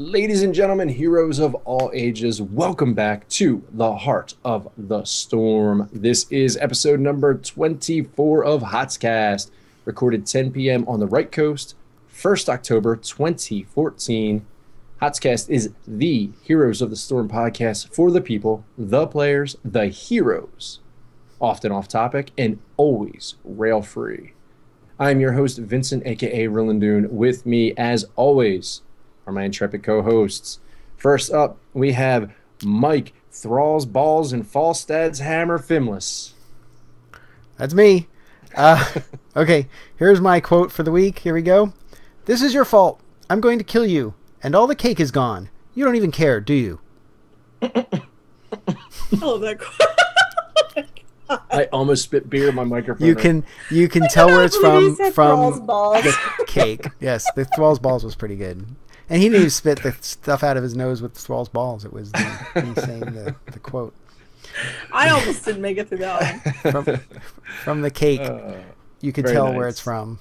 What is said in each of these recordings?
Ladies and gentlemen, heroes of all ages, welcome back to the Heart of the Storm. This is episode number 24 of HotSCast, recorded 10 p.m. on the right coast, 1st October 2014. HotSCast is the Heroes of the Storm podcast for the people, the players, the heroes, often off topic and always rail free. I am your host, Vincent, aka Rillandoon. With me, as always, are my intrepid co-hosts. First up, we have Mike, Thrall's Balls and Falstad's Hammer Fimless. That's me. Okay, here's my quote for the week. Here we go. This is your fault. I'm going to kill you. And all the cake is gone. You don't even care, do you? I love that quote. I almost spit beer in my microphone. You can tell where it's from Thrall's balls. the cake. Yes, the Thrall's Balls was pretty good. And he didn't even spit the stuff out of his nose with Thrall's Balls. It was me saying the quote. I almost didn't make it through that one. From the cake, you can tell where it's from.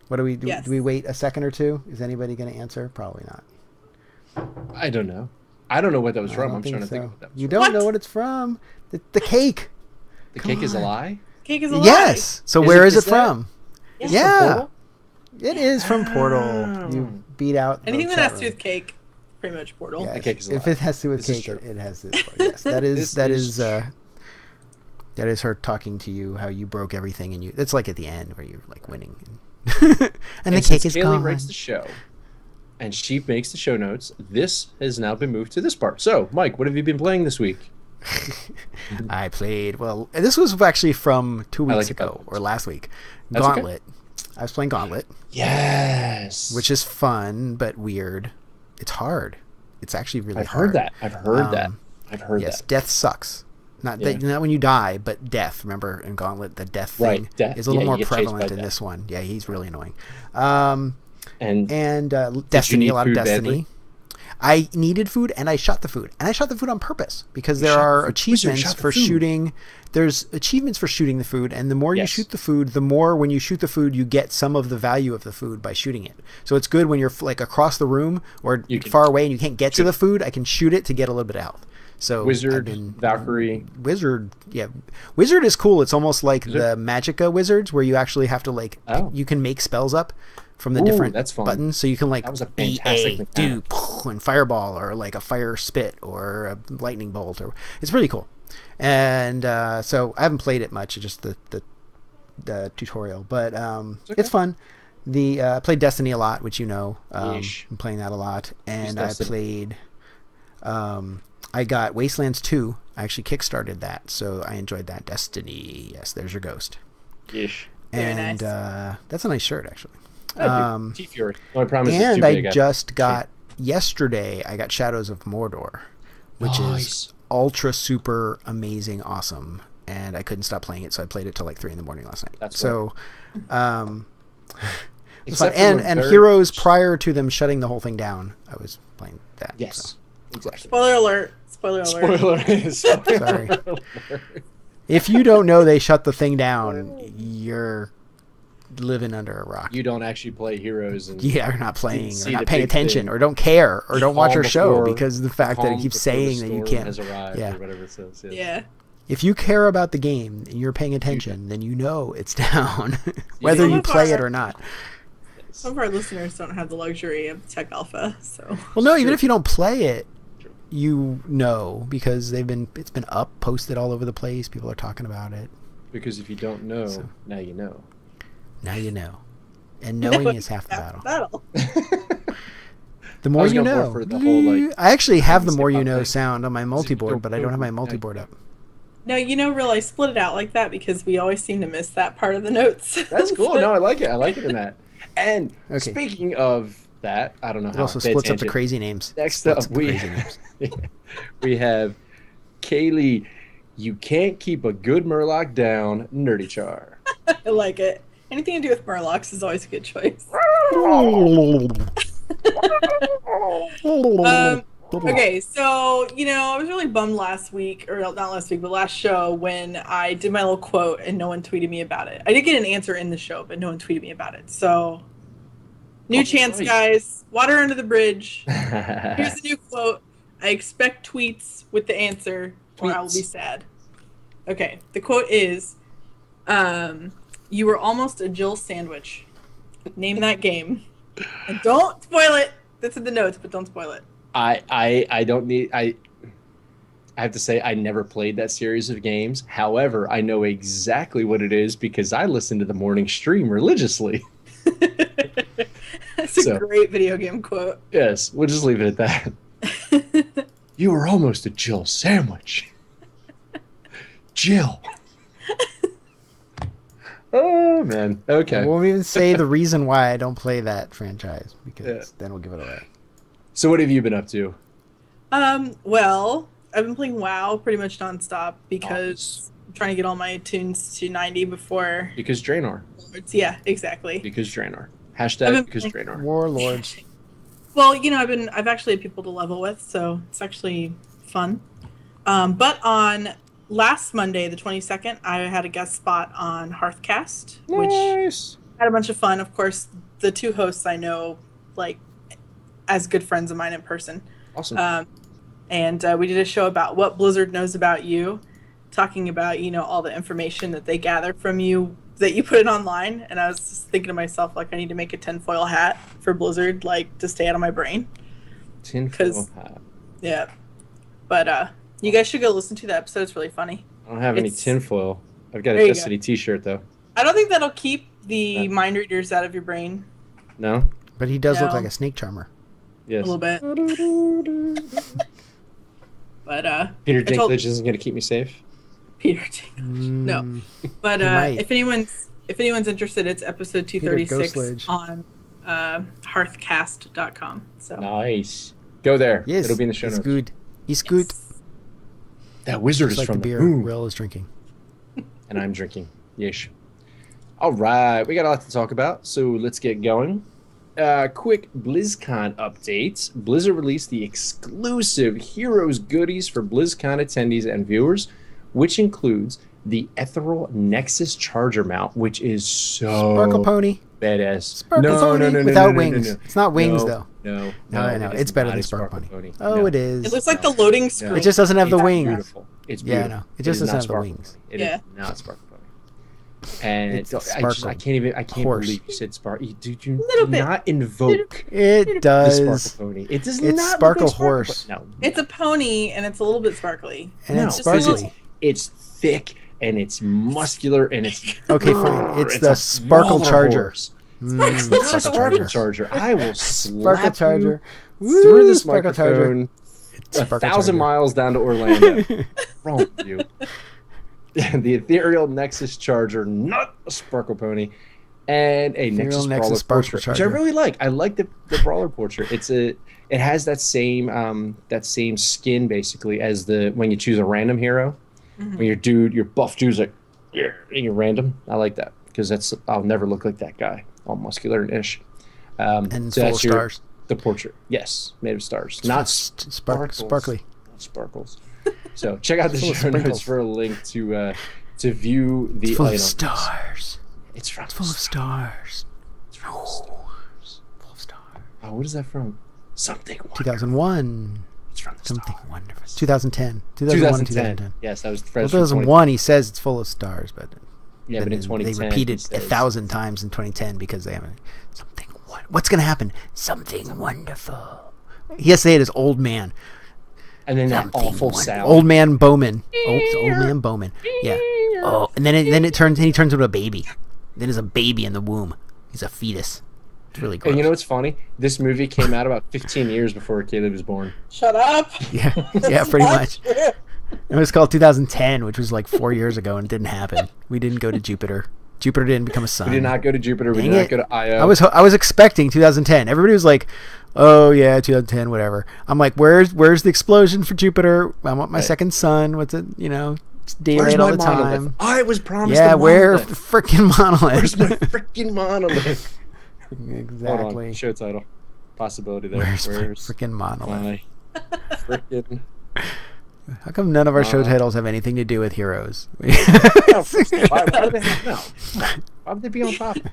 What do we do? Yes. Do we wait a second or two? Is anybody going to answer? Probably not. I don't know. I don't know what that was from. I'm trying to think of what that was You from. don't know what it's from. The cake. The cake is a lie? Cake is a lie. Yes. So where is it from? Yes. Yeah. It is from Portal. You beat out Anything the that has chat to do room. with cake, pretty much Portal. Yes. The cake is a If lie. it has to do with This is cake, true. it has to. Yes, that is that is her talking to you how you broke everything and you. It's like at the end where you're like winning, and the cake is Kaylee gone. writes the show, and she makes the show notes. This has now been moved to this part. So, Mike, what have you been playing this week? I played this was actually from 2 weeks like ago it. or last week. That's okay. Gauntlet. I was playing Gauntlet, Yes. which is fun but weird. It's hard. It's actually really I've hard. heard that. I've heard that. I've heard Yes, that. death sucks. Not when you die, but death. Remember in Gauntlet, the death thing Right, death. is a little Yeah, more you get chased prevalent by in death. this one. Yeah, he's really annoying. And Destiny, need a lot of food Destiny. badly? I needed food and I shot the food. And I shot the food on purpose because there shot are the food. achievements Shot the for food. shooting. There's achievements for shooting the food, and the more you Yes. shoot the food, the more when you shoot the food, you get some of the value of the food by shooting it. So it's good when you're like across the room or You can far away and you can't get to shoot the it. food. I can shoot it to get a little bit of health. So Wizard, Valkyrie. Wizard, yeah. Wizard is cool. It's almost like the Magicka wizards where you actually have to like you can make spells up from the different that's fun. buttons. So you can like That was a fantastic BA, mechanic. do and fireball or like a fire spit or a lightning bolt or it's really cool. And so I haven't played it much, just the tutorial, but it's fun. I played Destiny a lot, which you know. I'm playing that a lot, and I played. I got Wastelands 2. I actually kickstarted that, so I enjoyed that. Destiny, yes, there's your ghost. Ish. Very And nice. That's a nice shirt, actually. T-Fury. No, I promise it's And too I big. just got yesterday. I got Shadows of Mordor, which is ultra super amazing, awesome, and I couldn't stop playing it, so I played it till like 3 a.m. last night. That's so. It's fun. Except for And very- Heroes prior to them shutting the whole thing down, I was playing that. Yes. So. Exactly. Spoiler alert. Spoiler alert. Spoiler. Sorry. If you don't know they shut the thing down, you're living under a rock. You don't actually play Heroes. And You're not playing see or not the paying big attention thing. or don't care or don't watch Calm our show before- because of the fact that it calm keeps before the saying that you storm can't. has arrived, Yeah. or whatever it says. Yeah. If you care about the game and you're paying attention, then you know it's down, whether Some you of play it our- or not. Some of our listeners don't have the luxury of Tech Alpha, so. Well, no, even if you don't play it, you know because it's been up, posted all over the place. People are talking about it. Because if you don't know, now you know. Now you know, and knowing is half the battle. Battle. The more was you going more know. for the whole, like, I actually have the skip more you out know thing. sound on my multi-board, but I don't have my multi-board up. No, Real, I split it out like that because we always seem to miss that part of the notes. That's cool. No, I like it. I like it in that. And Okay. speaking of that, I don't know It how. also splits up the crazy names. Next Splits up, the crazy names. we have Kaylee. You can't keep a good Murloc down, Nerdy Char. I like it. Anything to do with Murlocs is always a good choice. Okay, so, I was really bummed last week, or not last week, but last show when I did my little quote and no one tweeted me about it. I did get an answer in the show, but no one tweeted me about it. So New chance, right. guys. Water under the bridge. Here's the new quote. I expect tweets with the answer, or I will be sad. Okay, the quote is, you were almost a Jill sandwich. Name that game. And don't spoil it. That's in the notes, but don't spoil it. I don't need... I have to say I never played that series of games. However, I know exactly what it is because I listen to the morning stream religiously. That's a great video game quote. Yes, we'll just leave it at that. You were almost a Jill sandwich. Jill. Oh, man. Okay. I won't even say the reason why I don't play that franchise because then we'll give it away. So what have you been up to? Well, I've been playing WoW pretty much nonstop because I'm trying to get all my tunes to 90 before... Because Draenor. Yeah, exactly. Because Draenor. Hashtag because Draenor. Warlords. Well, I've actually had people to level with, so it's actually fun. But on last Monday, the 22nd, I had a guest spot on HotSCast, which had a bunch of fun. Of course, the two hosts I know, like, as good friends of mine in person. Awesome. And we did a show about what Blizzard knows about you, talking about, all the information that they gather from you that you put it online. And I was just thinking to myself, like, I need to make a tinfoil hat for Blizzard, like, to stay out of my brain. Tinfoil hat. Yeah. But you guys should go listen to that episode. It's really funny. I don't have any tinfoil. I've got a Destiny t-shirt, though. I don't think that'll keep the mind readers out of your brain. No? But he does look like a snake charmer. Yes. A little bit. But Peter Dinklage isn't going to keep me safe? Peter Dinklage. No. But if anyone's interested, it's episode 236 on HotSCast.com. So nice. Go there. Yes. It'll be in the show notes. Good. He's good. That wizard is like from the beer moon. Will is drinking. And I'm drinking. Yeesh. All right. We got a lot to talk about, so let's get going. Quick BlizzCon updates. Blizzard released the exclusive Heroes goodies for BlizzCon attendees and viewers, which includes the Ethereal Nexus Charger mount, which is so Sparkle Pony. badass. Sparkle Pony no, without no, wings. no. It's not wings though. No, I know. It's better than Sparkle Pony. Oh, No. it is. it looks like the loading screen. It just doesn't have the It's wings. beautiful. It's beautiful. Yeah, no. It just doesn't have the wings. It is not Sparkle Pony. And It's I can't horse. believe you said Sparkle. Did you Little bit. not invoke It the does. Sparkle Pony? It does It's not Sparkle look like Horse. No. It's a pony, and it's a little bit sparkly. And No, it's because sparkly. It's thick and it's muscular and it's Okay, fine. It's a the Sparkle smaller Charger. horse. Mm, It's not a Sparkle Charger. I will Sparkle slap Charger. you through this Sparkle Charger. microphone It's a Sparkle 1,000 Charger. miles down to Orlando. What's wrong with you? The Ethereal Nexus Charger, not a Sparkle Pony, and a Ethereal Nexus Nexus Brawler Sparkle portrait, Charger. which I really like. I like the Brawler portrait. It has that same skin basically as when you choose a random hero. Mm-hmm. When your buff dude's like, yeah, and you're random. I like that because I'll never look like that guy, all muscular and ish. And So full of that's stars. the portrait, yes, made of stars, not sparkles. Sparkly. Not sparkles. So check out the Full of show notes sprinkles. for a link to view the It's full of items. stars. It's from It's full of stars. It's from stars. Full of stars. Oh, what is that from? Something wonderful. 2001. It's from the Something stars. wonderful. 2010. 2001 and 2010. Yes, that was Well, fresh. from 2001, he says it's full of stars, but Yeah, but in then 2010 they repeated he says- 1,000 times in 2010 because they haven't. What's going to happen? Something wonderful. He has to say it as old man. And then that Something awful wonderful. sound. Old man Bowman. It's old man Bowman. Yeah. Oh, and then he turns into a baby. Then there's a baby in the womb. He's a fetus. It's really gross. And you know what's funny? This movie came out about 15 years before Caleb was born. Shut up. Yeah, pretty much. It was called 2010, which was like 4 years ago, and it didn't happen. We didn't go to Jupiter. Jupiter didn't become a sun. We did not go to Jupiter. We Dang did not it. go to Io. I was expecting 2010. Everybody was like, "Oh yeah, 2010, whatever." I'm like, "Where's the explosion for Jupiter? I want my second sun. What's it? It's Where's daylight all my the monolith? time." I was promised Yeah, a where monolith. freaking monolith? Where's my freaking monolith? Hold Exactly. on. Show title. Possibility there. Where's my freaking monolith? my freaking... How come none of our show titles have anything to do with heroes? No, why would they have... No. Why would they be on topic?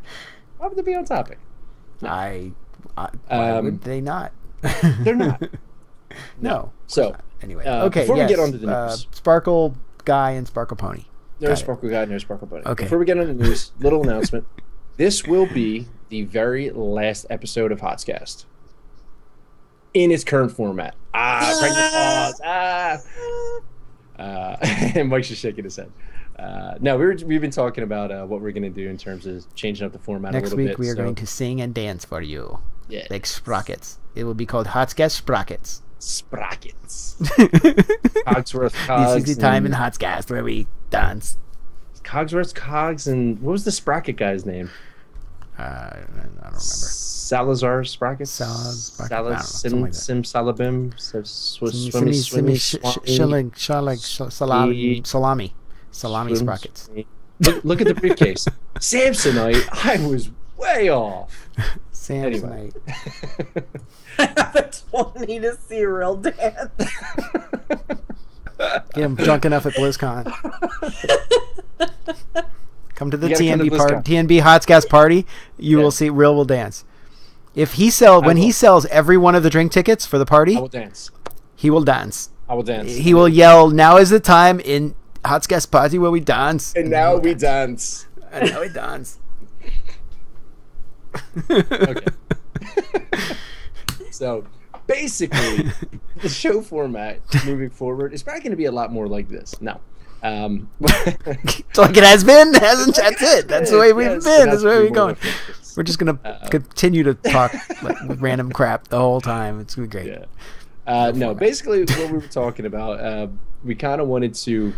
Why would they be on topic? I Why would they not? They're not. No. So anyway, okay. Before we get on to the news, Sparkle Guy and Sparkle Pony. No Sparkle Guy, no Sparkle Pony. Okay. Before we get on the news, little announcement. This will be the very last episode of HotSCast in its current format. Pregnant pause. And Mike's just shaking his head. No, we've been talking about what we're going to do in terms of changing up the format a little bit. Next week we are going to sing and dance for you. Yeah. Like sprockets. It will be called HotSCast Sprockets. Sprockets. Cogsworth Cogs. This is the time in HotSCast where we dance. Cogsworth Cogs and what was the Sprocket guy's name? I don't remember. Salazar Sprockets? Salabim? Salami Sprockets. Look at the briefcase. Samsonite, I was way off. Samsonite. I have a 20 to see real dance. Get him drunk enough at BlizzCon. Come to the TNB HotSCast party. You will see Real will dance. If he when he sells every one of the drink tickets for the party, I will dance. He will dance. I will dance. He will yell, "Now is the time in HotSCast party where we dance." And now we dance. And now we dance. Okay. So basically, the show format moving forward is probably going to be a lot more like this. No. It's like it has been, hasn't? That's it. That's the way we've been. That's the way we're going. We're just going to continue to talk like random crap the whole time. It's going to be great. Yeah. No, basically what we were talking about, we kind of wanted to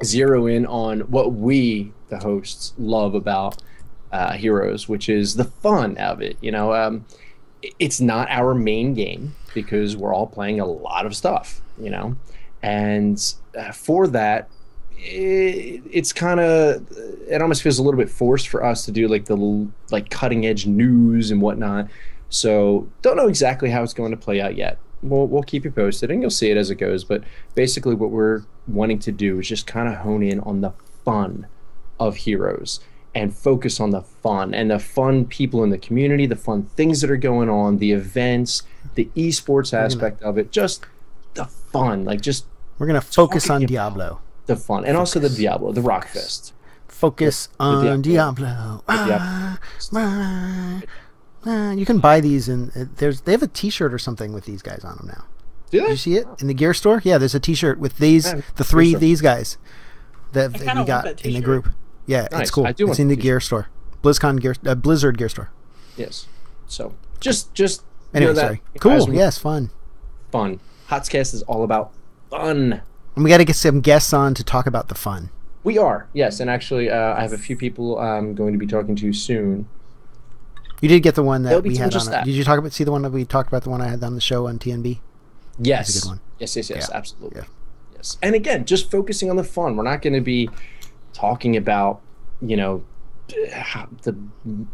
zero in on what we, the hosts, love about Heroes, which is the fun of it. You know, it's not our main game because we're all playing a lot of stuff, you know, and for that, it's kind of, it almost feels a little bit forced for us to do like the cutting edge news and whatnot. So don't know exactly how it's going to play out yet. We'll keep you posted and you'll see it as it goes. But basically what we're wanting to do is just kind of hone in on the fun of Heroes and focus on the fun and the fun people in the community, the fun things that are going on, the events, the esports aspect of it, just the fun. Like just we're going to focus on Diablo. The fun. And also the Diablo, the Rockfest. Focus on Diablo. You can buy these and they have a t-shirt or something with these guys on them now. Do they? Did you see it in the gear store? Yeah, there's a t-shirt with these, these guys that we got in the group. Yeah, nice. It's cool. It's in the gear store. BlizzCon gear, Blizzard gear store. Yes. So just anyway, sorry. Cool. Yes, fun. Fun. HotSCast is all about fun. And we got to get some guests on to talk about the fun. We are, yes. And actually, I have a few people I'm going to be talking to soon. You did get the one that we had on. Did you see the one that we talked about, the one I had on the show on TNB? Yes. That's a good one. Yes, yeah. Absolutely. Yeah. Yes. And again, just focusing on the fun. We're not going to be talking about, you know, the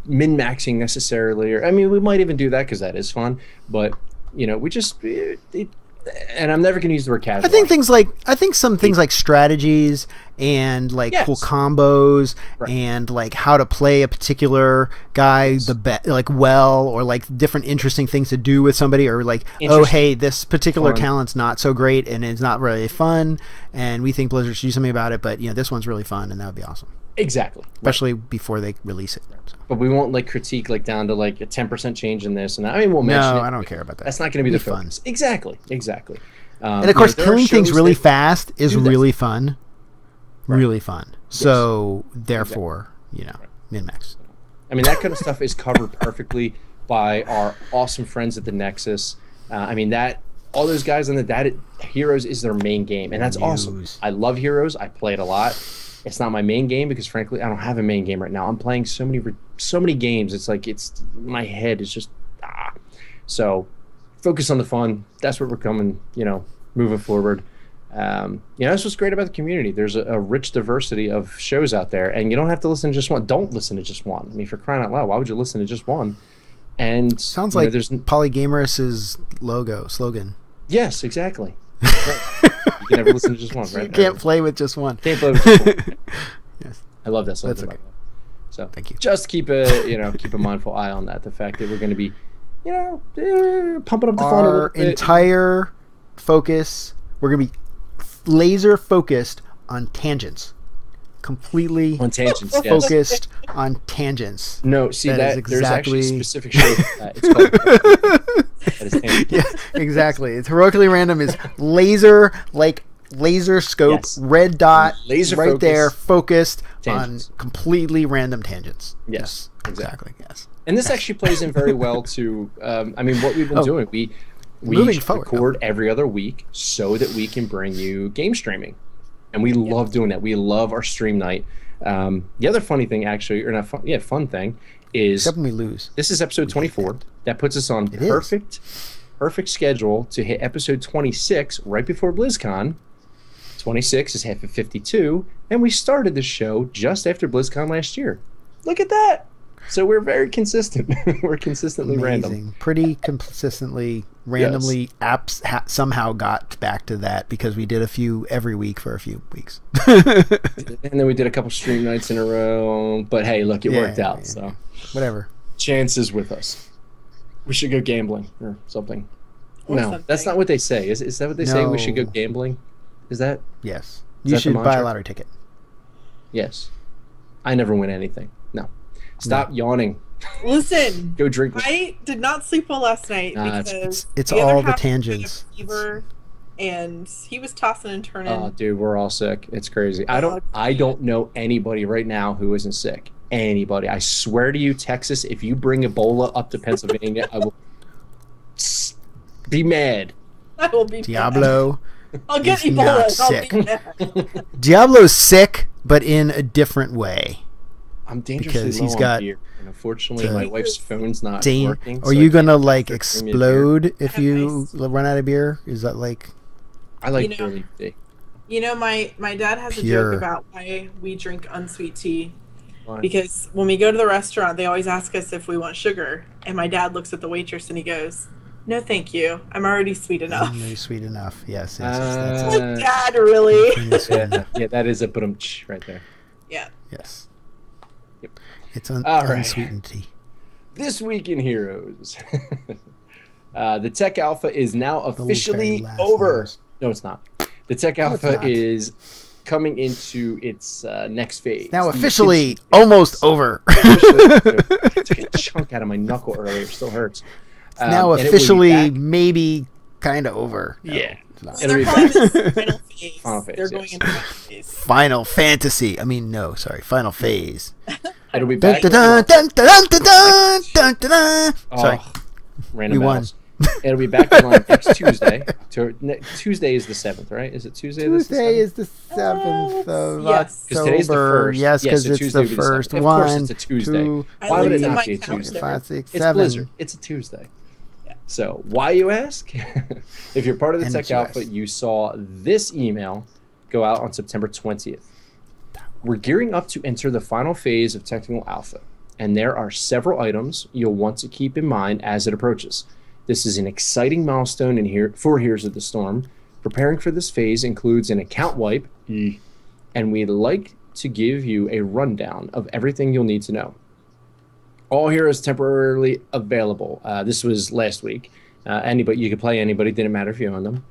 min-maxing necessarily. Or I mean, we might even do that because that is fun. But, you know, we just... and I'm never going to use the word casual. I think some things like strategies and like cool combos and like how to play a particular guy or like different interesting things to do with somebody, or like, oh hey, this particular talent's not so great and it's not really fun and we think Blizzard should do something about it, but you know, this one's really fun and that would be awesome. Exactly. Especially before they release it. So. But we won't like critique like down to like a 10% change in this and that. I mean, we'll mention it. No, I don't care about that. That's not going to be the focus. Fun. Exactly. And of course, killing things really fast is really fun. Right. Really fun. Yes. So therefore, you know, min-max. I mean, that kind of stuff is covered perfectly by our awesome friends at the Nexus. I mean, all those guys on Heroes is their main game, and that's awesome. I love Heroes. I play it a lot. It's not my main game because, frankly, I don't have a main game right now. I'm playing so many games. It's like my head is just So, focus on the fun. That's what we're coming. You know, moving forward. You know, that's what's great about the community. There's a rich diversity of shows out there, and you don't have to listen to just one. Don't listen to just one. I mean, for crying out loud, why would you listen to just one? And sounds like there's Polygamerous' slogan. Yes, exactly. Right. You can never listen to just one, right? You can't play with just one. Can't play with just one. Yes, I love that. That's okay. So thank you. Just keep a mindful eye on that. The fact that we're going to be pumping up the fun a little Our bit. entire focus, we're going to be laser focused on tangents. Completely On tangents, yes. focused on tangents. No, see That is there's actually a exactly- specific show for that. It's called that is tangents. Yeah, exactly. It's heroically random is laser scope, Yes. red dot, Laser right focus, there, focused tangents. on completely random tangents. Yes, exactly. Yes. And this actually plays in very well to, what we've been doing. We Moving forward, record every other week so that we can bring you game streaming. And we love doing that. We love our stream night. The other funny thing, actually, or not fun, fun thing, is Except when we lose. this is episode 24. That puts us on perfect schedule to hit episode 26 right before BlizzCon. 26 is half of 52, and we started the show just after BlizzCon last year. Look at that! So we're very consistent. We're consistently random. Pretty consistently, randomly, apps somehow got back to that because we did a few every week for a few weeks. And then we did a couple stream nights in a row. But hey, look, it worked out. Yeah. So Whatever. Chance is with us. We should go gambling or something. Or no, something. that's not what they say. Is that what they say? We should go No. gambling? Is that? Yes. Is You that the should buy mantra? a lottery ticket. Yes. I never win anything. No. Stop yawning. Listen, Go drink. I did not sleep well last night Nah, because It's the other all the half had a tangents. fever, and he was tossing and turning. Oh, dude, we're all sick. It's crazy. Oh, I don't know anybody right now who isn't sick. Anybody. I swear to you, Texas, if you bring Ebola up to Pennsylvania, I will be mad. I will be Diablo. mad. I'll get is not Ebola. I'll sick. be mad. Diablo's sick, but in a different way. I'm dangerously Because low he's on got beer, and unfortunately, the- my wife's phone's not working. Are so you I gonna can't like bring me a beer. explode if Have you ice. run out of beer? Is that like I like You know- beer leaf tea. You know, my dad has a Pure. joke about why we drink unsweet tea. Why? Because when we go to the restaurant, they always ask us if we want sugar. And my dad looks at the waitress and he goes, "No, thank you. I'm already sweet enough." really sweet enough? Yes. Like, Dad, really? Yeah, that is a brum-tsh right there. Yeah. Yes. Yep. It's All right. unsweetened tea. This week in Heroes, the Tech Alpha is now officially very last over. news. No, it's not. The Tech No, it's Alpha not. is coming into its next phase. Now The officially instant phase. almost over. I took a chunk out of my knuckle earlier. Still hurts. Now And it will be officially back- maybe kind of over. No, Yeah. it's not. So It'll be they're calling back. this final phase. Final phase, They're going yes. into final phase. Final Fantasy. I mean, no, sorry. Final Phase. It'll be Dun, back. dun, dun, dun, dun, dun, dun, dun, dun, dun. Oh, Sorry. Random We won. bells. It'll be back online next Tuesday. Tuesday is the 7th, right? Is it Tuesday? Tuesday is is the 7th of Yes. 'Cause today's the October. first. Yes, Yeah, because so it's Tuesday the would be the first 7th. Of one. course it's a Tuesday. Two, I Why would it looked at not my be a calendar. Tuesday? 5, 6, It's 7. Blizzard. It's a Tuesday. Yeah. So why, you ask? If you're part of the And Tech it's Alpha, US. you saw this email go out on September 20th. We're gearing up to enter the final phase of Technical Alpha, and there are several items you'll want to keep in mind as it approaches. This is an exciting milestone for Heroes of the Storm. Preparing for this phase includes an account wipe, and we'd like to give you a rundown of everything you'll need to know. All heroes temporarily available. This was last week. Anybody, you could play anybody, didn't matter if you owned them.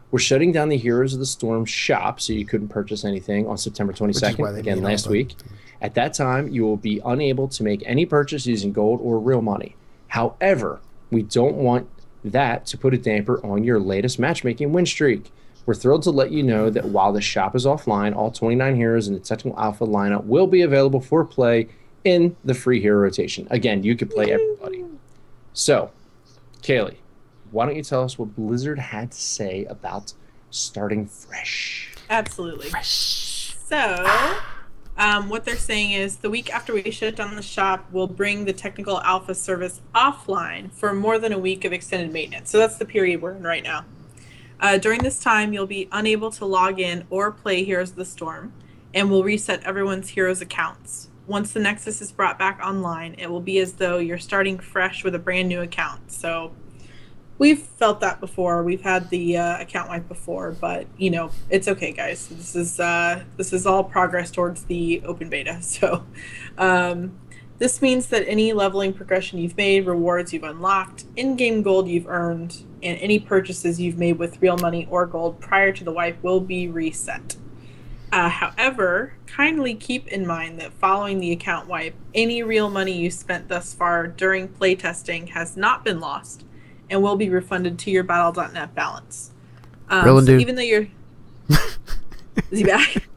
We're shutting down the Heroes of the Storm shop, so you couldn't purchase anything on September why 22nd, they again made all last the- week. At that time, you will be unable to make any purchase using gold or real money. However, we don't want that to put a damper on your latest matchmaking win streak. We're thrilled to let you know that while the shop is offline, all 29 heroes in the Technical Alpha lineup will be available for play in the free hero rotation. Again, you could play everybody. So, Kaylee, why don't you tell us what Blizzard had to say about starting fresh? Absolutely. So, what they're saying is the week after we shut down the shop, we'll bring the Technical Alpha service offline for more than a week of extended maintenance. So that's the period we're in right now. During this time, you'll be unable to log in or play Heroes of the Storm, and we'll reset everyone's Heroes accounts. Once the Nexus is brought back online, it will be as though you're starting fresh with a brand new account. So we've felt that before. We've had the account wipe before, but you know, it's okay, guys. This is all progress towards the open beta. So This means that any leveling progression you've made, rewards you've unlocked, in-game gold you've earned, and any purchases you've made with real money or gold prior to the wipe will be reset. However, kindly keep in mind that following the account wipe, any real money you spent thus far during playtesting has not been lost and will be refunded to your Battle.net balance. Real so dude. even though you're... Is he back?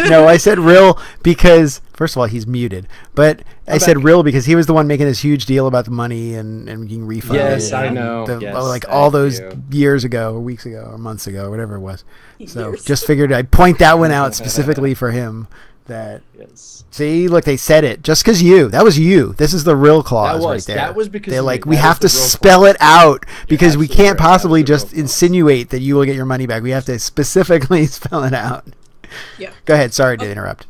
No, I said real because, first of all, he's muted. But I said real because he was the one making this huge deal about the money and being refunded. Yes, I know. Like all those years ago or weeks ago or months ago or whatever it was. So just figured I'd point that one out specifically for him. That See, look, they said it. Just because that was you. This is the real clause right there. That was because they're like, we have to spell it out because we can't possibly just insinuate that you will get your money back. We have to specifically spell it out. Yeah. Go ahead. Sorry to interrupt.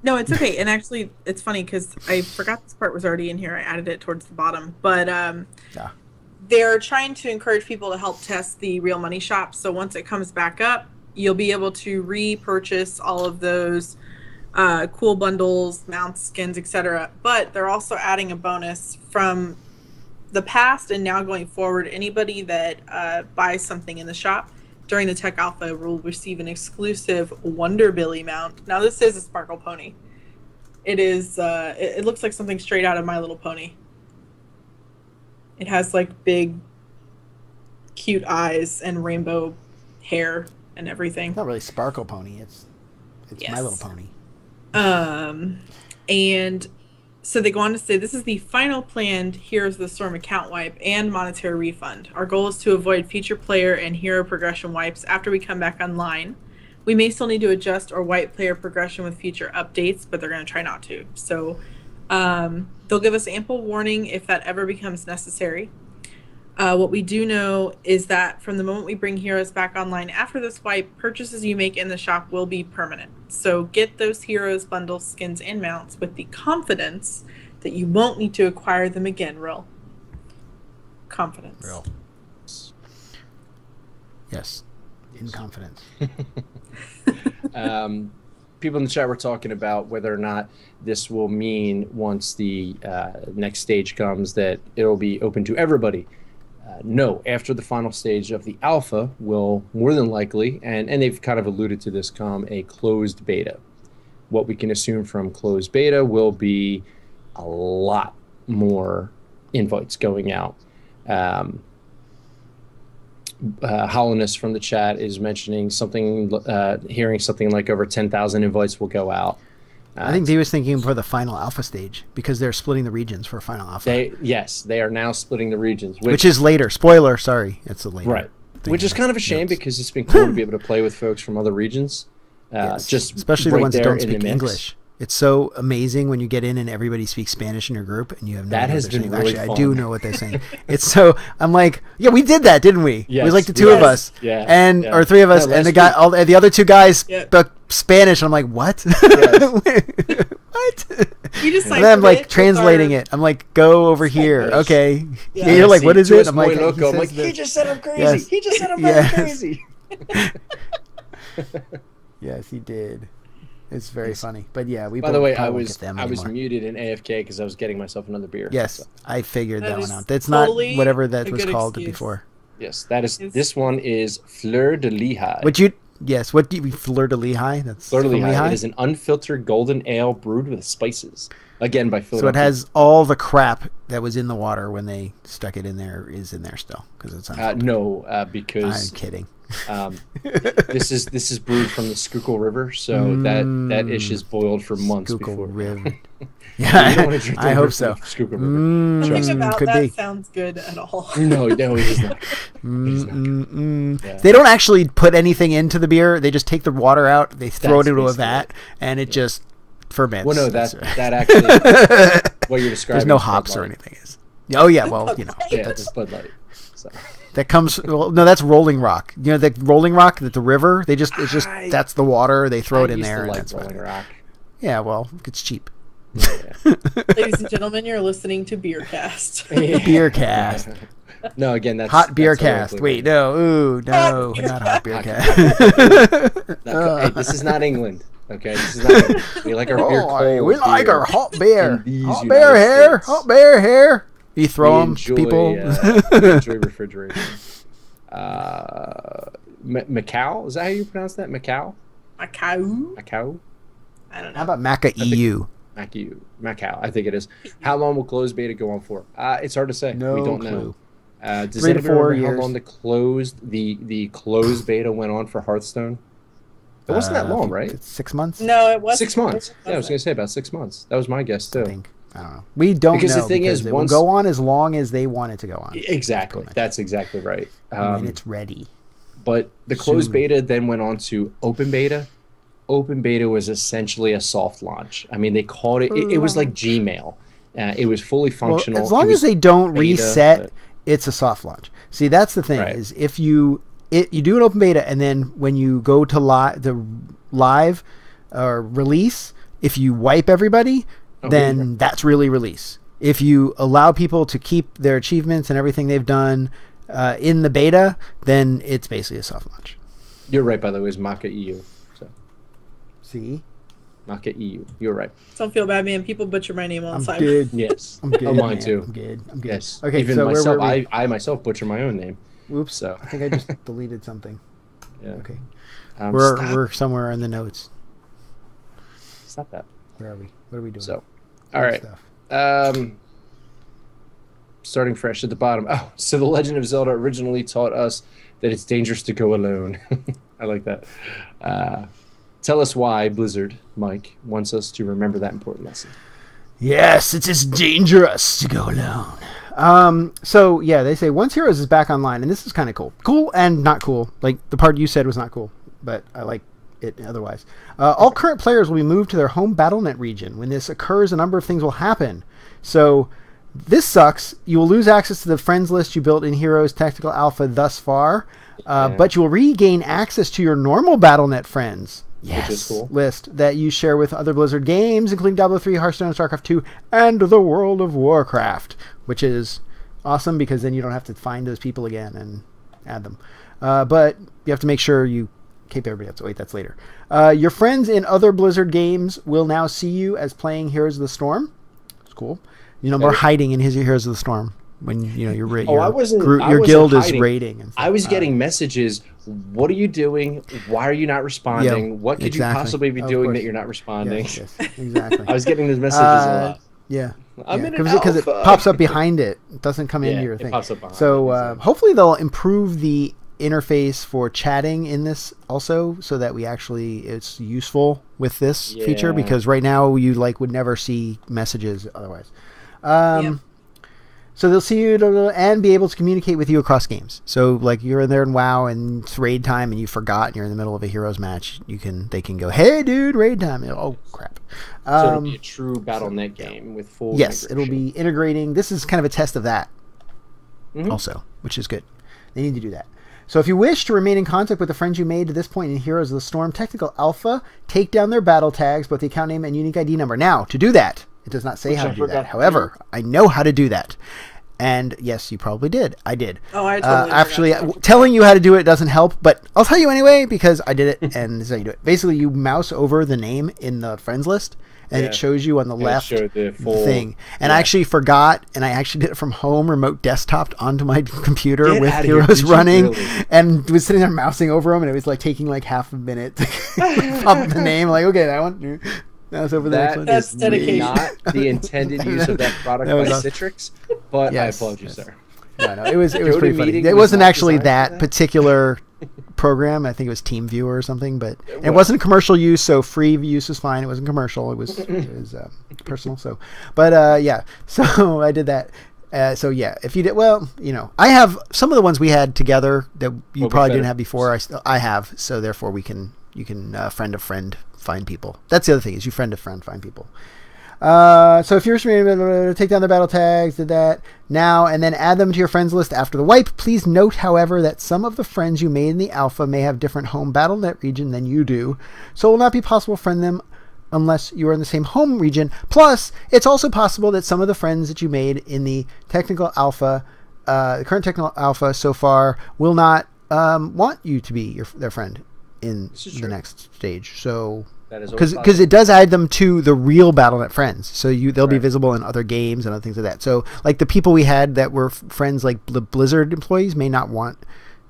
No, it's okay. And actually, it's funny because I forgot this part was already in here. I added it towards the bottom. But they're trying to encourage people to help test the real money shop. So once it comes back up, you'll be able to repurchase all of those cool bundles, mounts, skins, etc. But they're also adding a bonus from the past and now going forward. Anybody that buys something in the shop during the Tech Alpha will receive an exclusive Wonder Billy mount. Now, this is a Sparkle Pony. It is. It looks like something straight out of My Little Pony. It has like big, cute eyes and rainbow hair and everything. It's not really Sparkle Pony. It's My Little Pony. And so they go on to say, this is the final planned Heroes of the Storm account wipe and monetary refund. Our goal is to avoid future player and hero progression wipes after we come back online. We may still need to adjust or wipe player progression with future updates, but they're going to try not to. So they'll give us ample warning if that ever becomes necessary. What we do know is that from the moment we bring heroes back online after this wipe, purchases you make in the shop will be permanent. So get those heroes, bundles, skins, and mounts with the confidence that you won't need to acquire them again, Real. Confidence. Real. Yes. In confidence. People in the chat were talking about whether or not this will mean once the next stage comes that it'll be open to everybody. No, after the final stage of the alpha will more than likely, and they've kind of alluded to this, come a closed beta. What we can assume from closed beta will be a lot more invites going out. Hollowness from the chat is mentioning something, hearing something like over 10,000 invites will go out. I think he was thinking for the final alpha stage because they're splitting the regions for final alpha. They are now splitting the regions. Which is later. Spoiler, sorry. It's a later. Right. Which is kind of a shame because it's been cool to be able to play with folks from other regions. Just especially right the ones that don't in speak the English. It's so amazing when you get in and everybody speaks Spanish in your group and you have no idea what they're saying. Really Actually, fun. I do know what they're saying. It's so I'm like, yeah, we did that, didn't we? Yes. It was like the two of us, or three of us, and the other two guys spoke Spanish. I'm like, what? What? And then I'm like translating it. I'm like, go over here. Okay. Yeah, you're like, what is it? I'm like, he just said I'm crazy. Yes. He just said I'm very crazy. Yes, he did. It's very funny, but yeah, we. By the way, I was muted in AFK because I was getting myself another beer. Yes, so. I figured that one out. That's totally not whatever that was called before. Yes, that is. This one is Fleur de Lehigh. What do you Fleur de Lehigh? That's Fleur de Lehigh. It is an unfiltered golden ale brewed with spices. Again, by Philadelphia. So it has all the crap that was in the water when they stuck it in there is in there still because it's unfiltered. No, because I'm kidding. This is brewed from the Schuylkill River, so that ish is boiled for months Schuylkill before. River. Yeah, I hope so. Schuylkill River. Nothing about could that be. sounds good at all. No, it is not. Yeah. They don't actually put anything into the beer. They just take the water out, they throw it into a vat, and it just ferments. Well, no, that actually what you're describing. There's no hops or anything. Oh yeah, well, that's Bud Light. So. That comes. Well, no, that's Rolling Rock. You know, the Rolling Rock, the river. That's the water. They throw it in there. Like Rolling Rock. Yeah, well, it's cheap. Ladies and gentlemen, you're listening to Beercast. Beercast. No, again, that's Hot Beercast. Wait, no, not Hot Beercast. Hey, this is not England. Okay, this is not. We like our beer cold. We like here our hot beer. in these Hot United beer here. States. Hot beer here. You throw them to people. We enjoy refrigeration. Macau? Is that how you pronounce that? Macau? Macau? I don't know. How about Maca EU? Macau, I think it is. How long will closed beta go on for? It's hard to say. No we don't clue. know. Does 3 to anybody 4 remember years. how long the closed beta went on for Hearthstone? It wasn't that long, right? It's 6 months? No, it wasn't. 6 months. Yeah, I was going to say about 6 months. That was my guess, too. I think. I don't know. We don't Because know the thing is, it once- will go on as long as they want it to go on. Exactly. That's exactly right. When it's ready. But the closed Soon. beta then went on to open beta. Open beta was essentially a soft launch. I mean, they called it. It was like Gmail. It was fully functional. Well, as long It as was they don't beta, reset, but- it's a soft launch. See, that's the thing Right. is if you do an open beta and then when you go to the live or release, if you wipe everybody, then that's really release. If you allow people to keep their achievements and everything they've done in the beta, then it's basically a soft launch. You're right, by the way. It was Maca EU. So See? Maca EU. You're right. Don't feel bad, man. People butcher my name all I'm the time. good. Yes. I'm good. Oh, mine man. too. I'm good. Yes. Okay, Even so where myself, were we? I myself butcher my own name. Oops. So I think I just deleted something. yeah. Okay. Stop. We're somewhere in the notes. Stop that. Where are we? What are we doing? So, all right. Stuff. Starting fresh at the bottom. Oh, so The Legend of Zelda originally taught us that it's dangerous to go alone. I like that. Tell us why Blizzard, Mike, wants us to remember that important lesson. Yes, it is dangerous to go alone. So yeah, they say once Heroes is back online, and this is kind of cool. Cool and not cool. Like the part you said was not cool, but I like it otherwise. All current players will be moved to their home BattleNet region. When this occurs, a number of things will happen. So this sucks. You will lose access to the friends list you built in Heroes Tactical Alpha thus far, but you will regain access to your normal BattleNet friends. Yes, Which is cool. List that you share with other Blizzard games, including Diablo 3, Hearthstone, StarCraft 2, and the World of Warcraft, which is awesome because then you don't have to find those people again and add them. But you have to make sure you keep everybody up. So wait, that's later. Your friends in other Blizzard games will now see you as playing Heroes of the Storm. It's cool. No more hiding in Heroes of the Storm when your guild is hiding. raiding. And stuff. I was getting messages. What are you doing? Why are you not responding? Yeah, what could you possibly be doing that you're not responding? Yes, exactly. I was getting those messages a lot. Yeah. I'm in an because it alpha. pops up behind it. It doesn't come into your it thing. pops up behind so it, exactly. hopefully they'll improve the interface for chatting in this also so that it's useful with this feature because right now you would never see messages otherwise. So they'll see you and be able to communicate with you across games. So like you're in there in WoW and it's raid time and you forgot and you're in the middle of a Heroes match, they can go, hey dude, raid time. Oh crap. So it'll be a true BattleNet game with full Yes, integration. it'll be integrating. This is kind of a test of that also, which is good. They need to do that. So if you wish to remain in contact with the friends you made to this point in Heroes of the Storm Technical Alpha, take down their battle tags, both the account name and unique ID number. Now, to do that, it does not say how to do that. However, I know how to do that. And yes, you probably did. I did. Oh, I totally actually, forgot. telling you how to do it doesn't help, but I'll tell you anyway because I did it, and this is how you do it. Basically, you mouse over the name in the friends list, and it shows you on the left the full thing. And I actually forgot, and I actually did it from home, remote desktop onto my computer Get with out of here. Heroes Did you running, really? and was sitting there mousing over them, and it was taking like half a minute to pop the name. Like, okay, that one. Now it's over the next That one. That's is dedication. not the intended use of that product That by was awesome. Citrix, but Yes, I applaud you, yes. sir. No, it was Go to pretty funny. meeting It was wasn't not actually designed for that that? particular program. I think it was TeamViewer or something, but it wasn't commercial use, so free use was fine. It wasn't commercial. It was personal. So, but yeah, so I did that. So yeah, if you did well, I have some of the ones we had together that you probably didn't have before. I have, so therefore you can friend a friend find people. That's the other thing is you friend a friend find people. So if you're take down the battle tags, did that now, and then add them to your friends list after the wipe. Please note, however, that some of the friends you made in the alpha may have different home BattleNet region than you do, so it will not be possible to friend them unless you are in the same home region. Plus, it's also possible that some of the friends that you made in the technical alpha, the current technical alpha so far, will not want you to be their friend in the next stage. So That is always because it does add them to the real Battle.net friends. So they'll be visible in other games and other things like that. So like the people we had that were friends, like Blizzard employees, may not want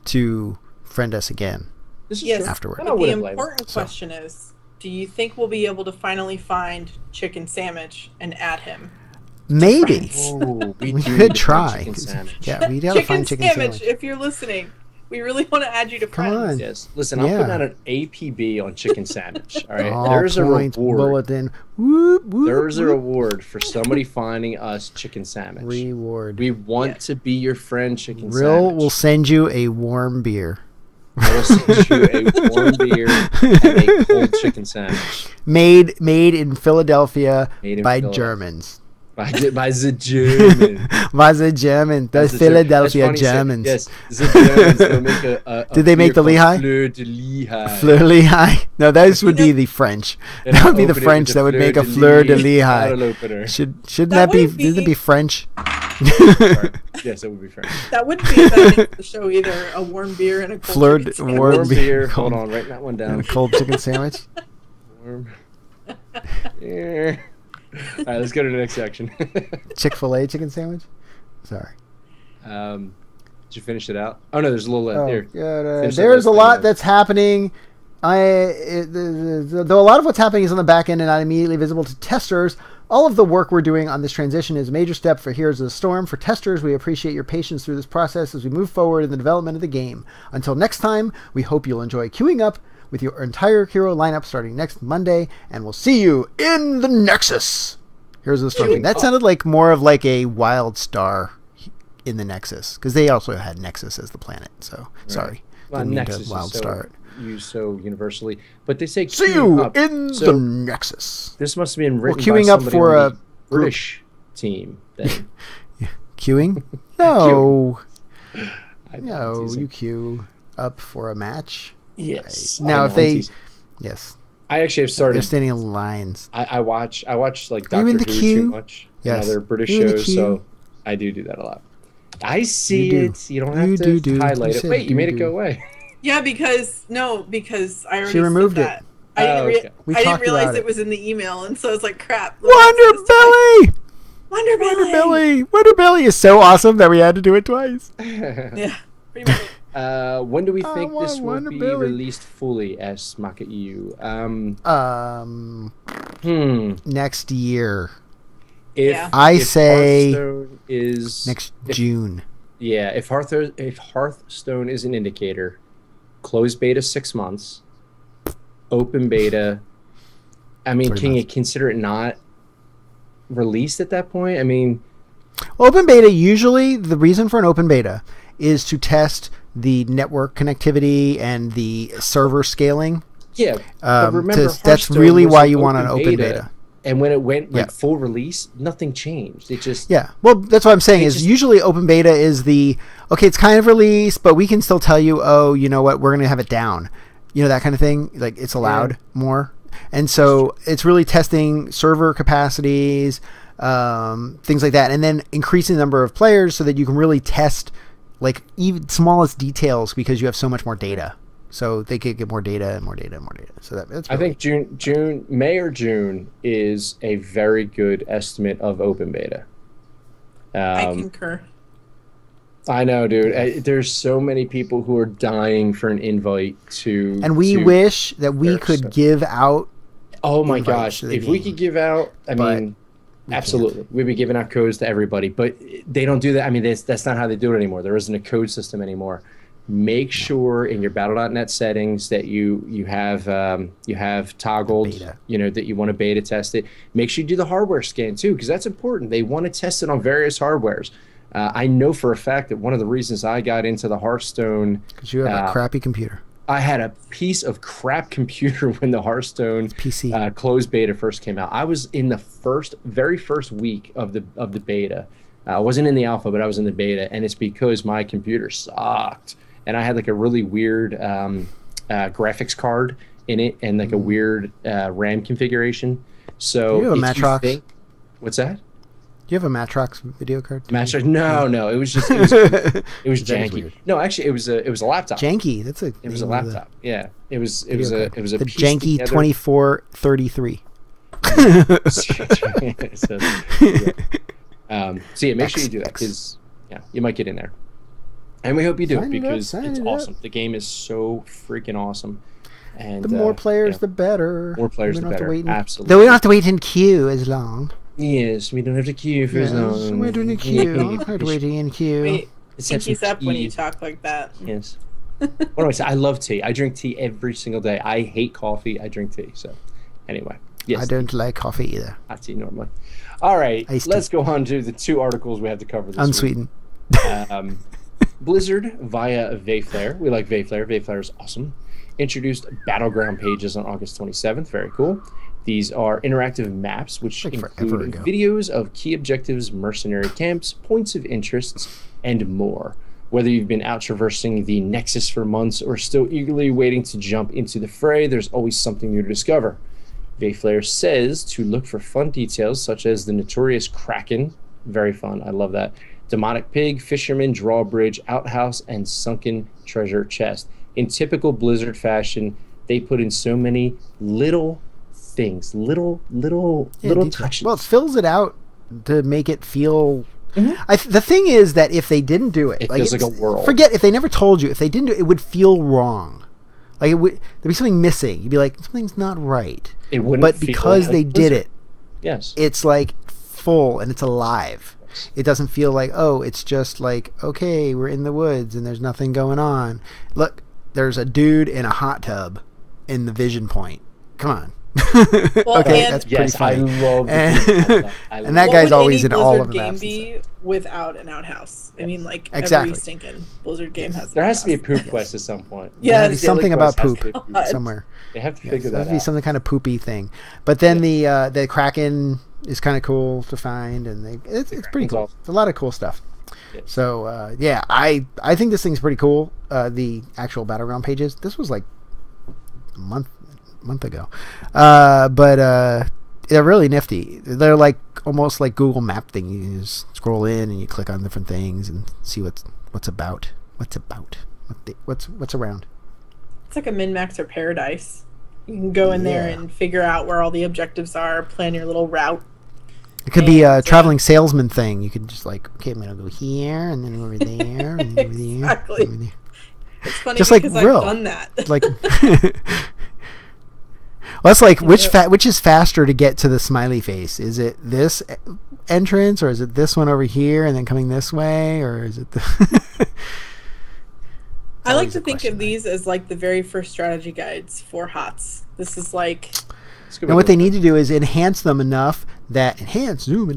to friend us again. This is afterward. But the important question is, do you think we'll be able to finally find Chicken Sandwich and add him? Maybe. We could try. Chicken Sandwich. Yeah, we gotta find Chicken Sandwich. If you're listening, we really want to add you to friends. Come on. Yes. Listen, I'm putting out an APB on Chicken Sandwich. All right. All There's a points, reward. bulletin. Whoop, whoop, There's a whoop. reward for somebody finding us Chicken Sandwich. Reward. We want to be your friend, Chicken Real Sandwich. will send you a warm beer. I will send you a warm beer and a cold chicken sandwich. Made in Philadelphia by Philadelphia. Germans. By the German. By the German. The That's the Philadelphia That's funny, Germans. Yes, the Germans will make a Did they make beer the Lehigh? called Fleur de Lehigh. Fleur de Lehigh. No, those would be the French. And That would be I'll the open it French with that the would make a Fleur de Lehigh. bottle opener. Shouldn't That that be? wouldn't be- Didn't it be French? Sorry. Yes, it would be French. That wouldn't be a bad name for the show either. A warm beer and a cold Fleur chicken de- sandwich. warm Warm beer. beer. Hold on, write that one And down. a cold chicken sandwich. Warm. Yeah. All right, let's go to the next section. Chick-fil-A chicken sandwich. Sorry. Did you finish it out? Oh no, there's a little there. God, Finish that there's a list lot thing, that's happening. Though a lot of what's happening is on the back end and not immediately visible to testers, all of the work we're doing on this transition is a major step for Heroes of the Storm. For testers, we appreciate your patience through this process as we move forward in the development of the game. Until next time, we hope you'll enjoy queuing up with your entire hero lineup starting next Monday, and we'll see you in the Nexus. Heroes of the Storm. That sounded like more of like a Wild Star in the Nexus, because they also had Nexus as the planet. So sorry, Well, didn't mean to Nexus Wild is so Star. used so universally, but they say See queuing you up. in So the Nexus. this must have been written queuing by up somebody for on a the British team. Then. Queuing? No. I'm No, teasing. you queue up for a match. Yes. Now, I if know, they... I'm teasing. Yes. I actually have They're started. standing in lines. I watch like Are you Doctor in Who the too queue? much Yes. and other British Are you in the shows, queue? so I do that a lot. I see You do. it. You don't have You to do. highlight You it. said Wait, you made it do. go away. Yeah, because I already She removed said it. that. I didn't, okay. We I didn't talked realize about it it. was in the email, and so it's like crap. Wonder Belly! Wonder Belly! Wonder Belly! Wonder Belly is so awesome that we had to do it twice. Yeah, pretty much. When do we I think want this will Wonder be Belly. released fully as Maka EU? Next year. If Yeah. I say Hearthstone is next June. Yeah, if Hearthstone is an indicator, closed beta 6 months, open beta. I mean, 3 can months. you consider it not released at that point? I mean, Open beta, usually the reason for an open beta is to test the network connectivity and the server scaling. yeah. But remember, That's Hearthstone really was why an you want an open beta. And when it went like Yeah. full release, nothing changed. It just Yeah, well, that's what I'm saying It is just- usually open beta is okay, it's kind of released, but we can still tell you, oh, you know what, we're going to have it down. You know, that kind of thing. Like, it's allowed more. And so it's really testing server capacities, things like that, and then increasing the number of players so that you can really test, like, even smallest details because you have so much more data. So they could get more data and more data and more data. So that's I really, think May or June is a very good estimate of open beta. I concur. I know, dude. There's so many people who are dying for an invite to. and we to- wish that we their could stuff. give out. Oh my invites gosh! to the If we game. could give out, I But mean, absolutely, we'd be giving out codes to everybody. But they don't do that. I mean, that's not how they do it anymore. There isn't a code system anymore. Make sure in your Battle.net settings that you have toggled, Beta. you know, that you want to beta test it. Make sure you do the hardware scan too, because that's important. They want to test it on various hardwares. I know for a fact that one of the reasons I got into the Hearthstone, Because you have a crappy computer. I had a piece of crap computer when the Hearthstone PC. closed beta first came out. I was in the very first week of the beta. I wasn't in the alpha, but I was in the beta, and it's because my computer sucked, and I had like a really weird graphics card in it, and like a weird RAM configuration. So You have a if you Matrox? think, what's that? Do you have a Matrox video card? Matrox? No. It was just it was janky. Weird. No, actually, it was a laptop. Janky. That's a. It was a laptop. Yeah. It was a the piece janky together. 2433. So yeah, make sure you do that because you might get in there, and we hope you do it because it's awesome. The game is so freaking awesome, and the more players, the better. More players, the better. Absolutely. Though we don't have to wait in queue as long. Yes, we don't have to queue for as long. We're doing a queue. We're waiting in queue. Wait, pinkies up when you talk like that. Yes. What do I say? I love tea. I drink tea every single day. I hate coffee. I drink tea. So, anyway. Yes. I don't like coffee either. Hot tea normally. All right. Let's go on to the 2 articles we have to cover this Unsweetened. week. Blizzard via Vayflare. We like Vayflare. Vayflare is awesome. Introduced Battleground pages on August 27th. Very cool. These are interactive maps which include videos of key objectives, mercenary camps, points of interests, and more. Whether you've been out traversing the Nexus for months or still eagerly waiting to jump into the fray, there's always something new to discover. Vayflare says to look for fun details such as the notorious Kraken, very fun, I love that, demonic pig, fisherman, drawbridge, outhouse, and sunken treasure chest. In typical Blizzard fashion, they put in so many little things, little touches. Well, it fills it out to make it feel. The thing is that if they didn't do it, it feels like a world. Forget if they never told you. If they didn't do it, it would feel wrong. Like there'd be something missing. You'd be like, something's not right. It wouldn't. But because they did it, yes, it's like full and it's alive. It doesn't feel like, oh, it's just like, okay, we're in the woods and there's nothing going on. Look, there's a dude in a hot tub in the vision point. Come on. Well, okay, that's pretty funny. I love and that guy's always in all of them. Game be without an outhouse? I mean, like exactly. Every stinking Blizzard game has. There has to be a poop quest at some point. Yeah, something about poop somewhere. They have to figure that out. There'd be some kind of poopy thing. But then the Kraken is kind of cool to find, and it's pretty cool. Awesome. It's a lot of cool stuff. Yes. So I think this thing's pretty cool. The actual Battleground pages. This was like a month ago, but they're really nifty. They're like almost like Google Map thing. You just scroll in and you click on different things and see what's about. What's around. It's like a min-max or paradise. You can go in there and figure out where all the objectives are, plan your little route. It could be a traveling salesman thing. You could just like, okay, I'm gonna go here and then over there and then over there. Exactly. Over there. It's funny just because like I've done that. Like. Well, that's like which is faster to get to the smiley face? Is it this entrance or is it this one over here and then coming this way, or is it the? I like to think of these as like the very first strategy guides for HOTS. This is like. And what they need to do is enhance them enough that enhance them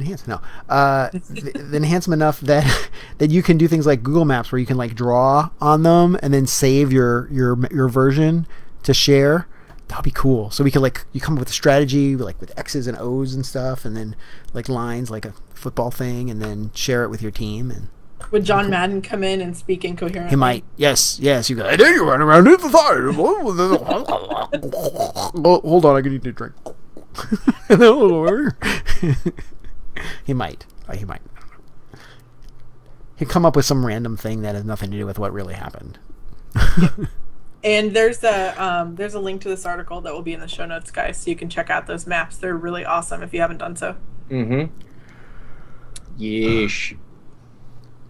enough that you can do things like Google Maps where you can like draw on them and then save your version to share. That'll be cool. So we could like you come up with a strategy like with X's and O's and stuff, and then like lines like a football thing, and then share it with your team. And would John Madden come in and speak incoherently? He might. Yes. You go. And then you run around in the fire. Hold on, I need to drink. He might. He'd come up with some random thing that has nothing to do with what really happened. And there's a link to this article that will be in the show notes, guys, so you can check out those maps. They're really awesome if you haven't done so. Yeesh.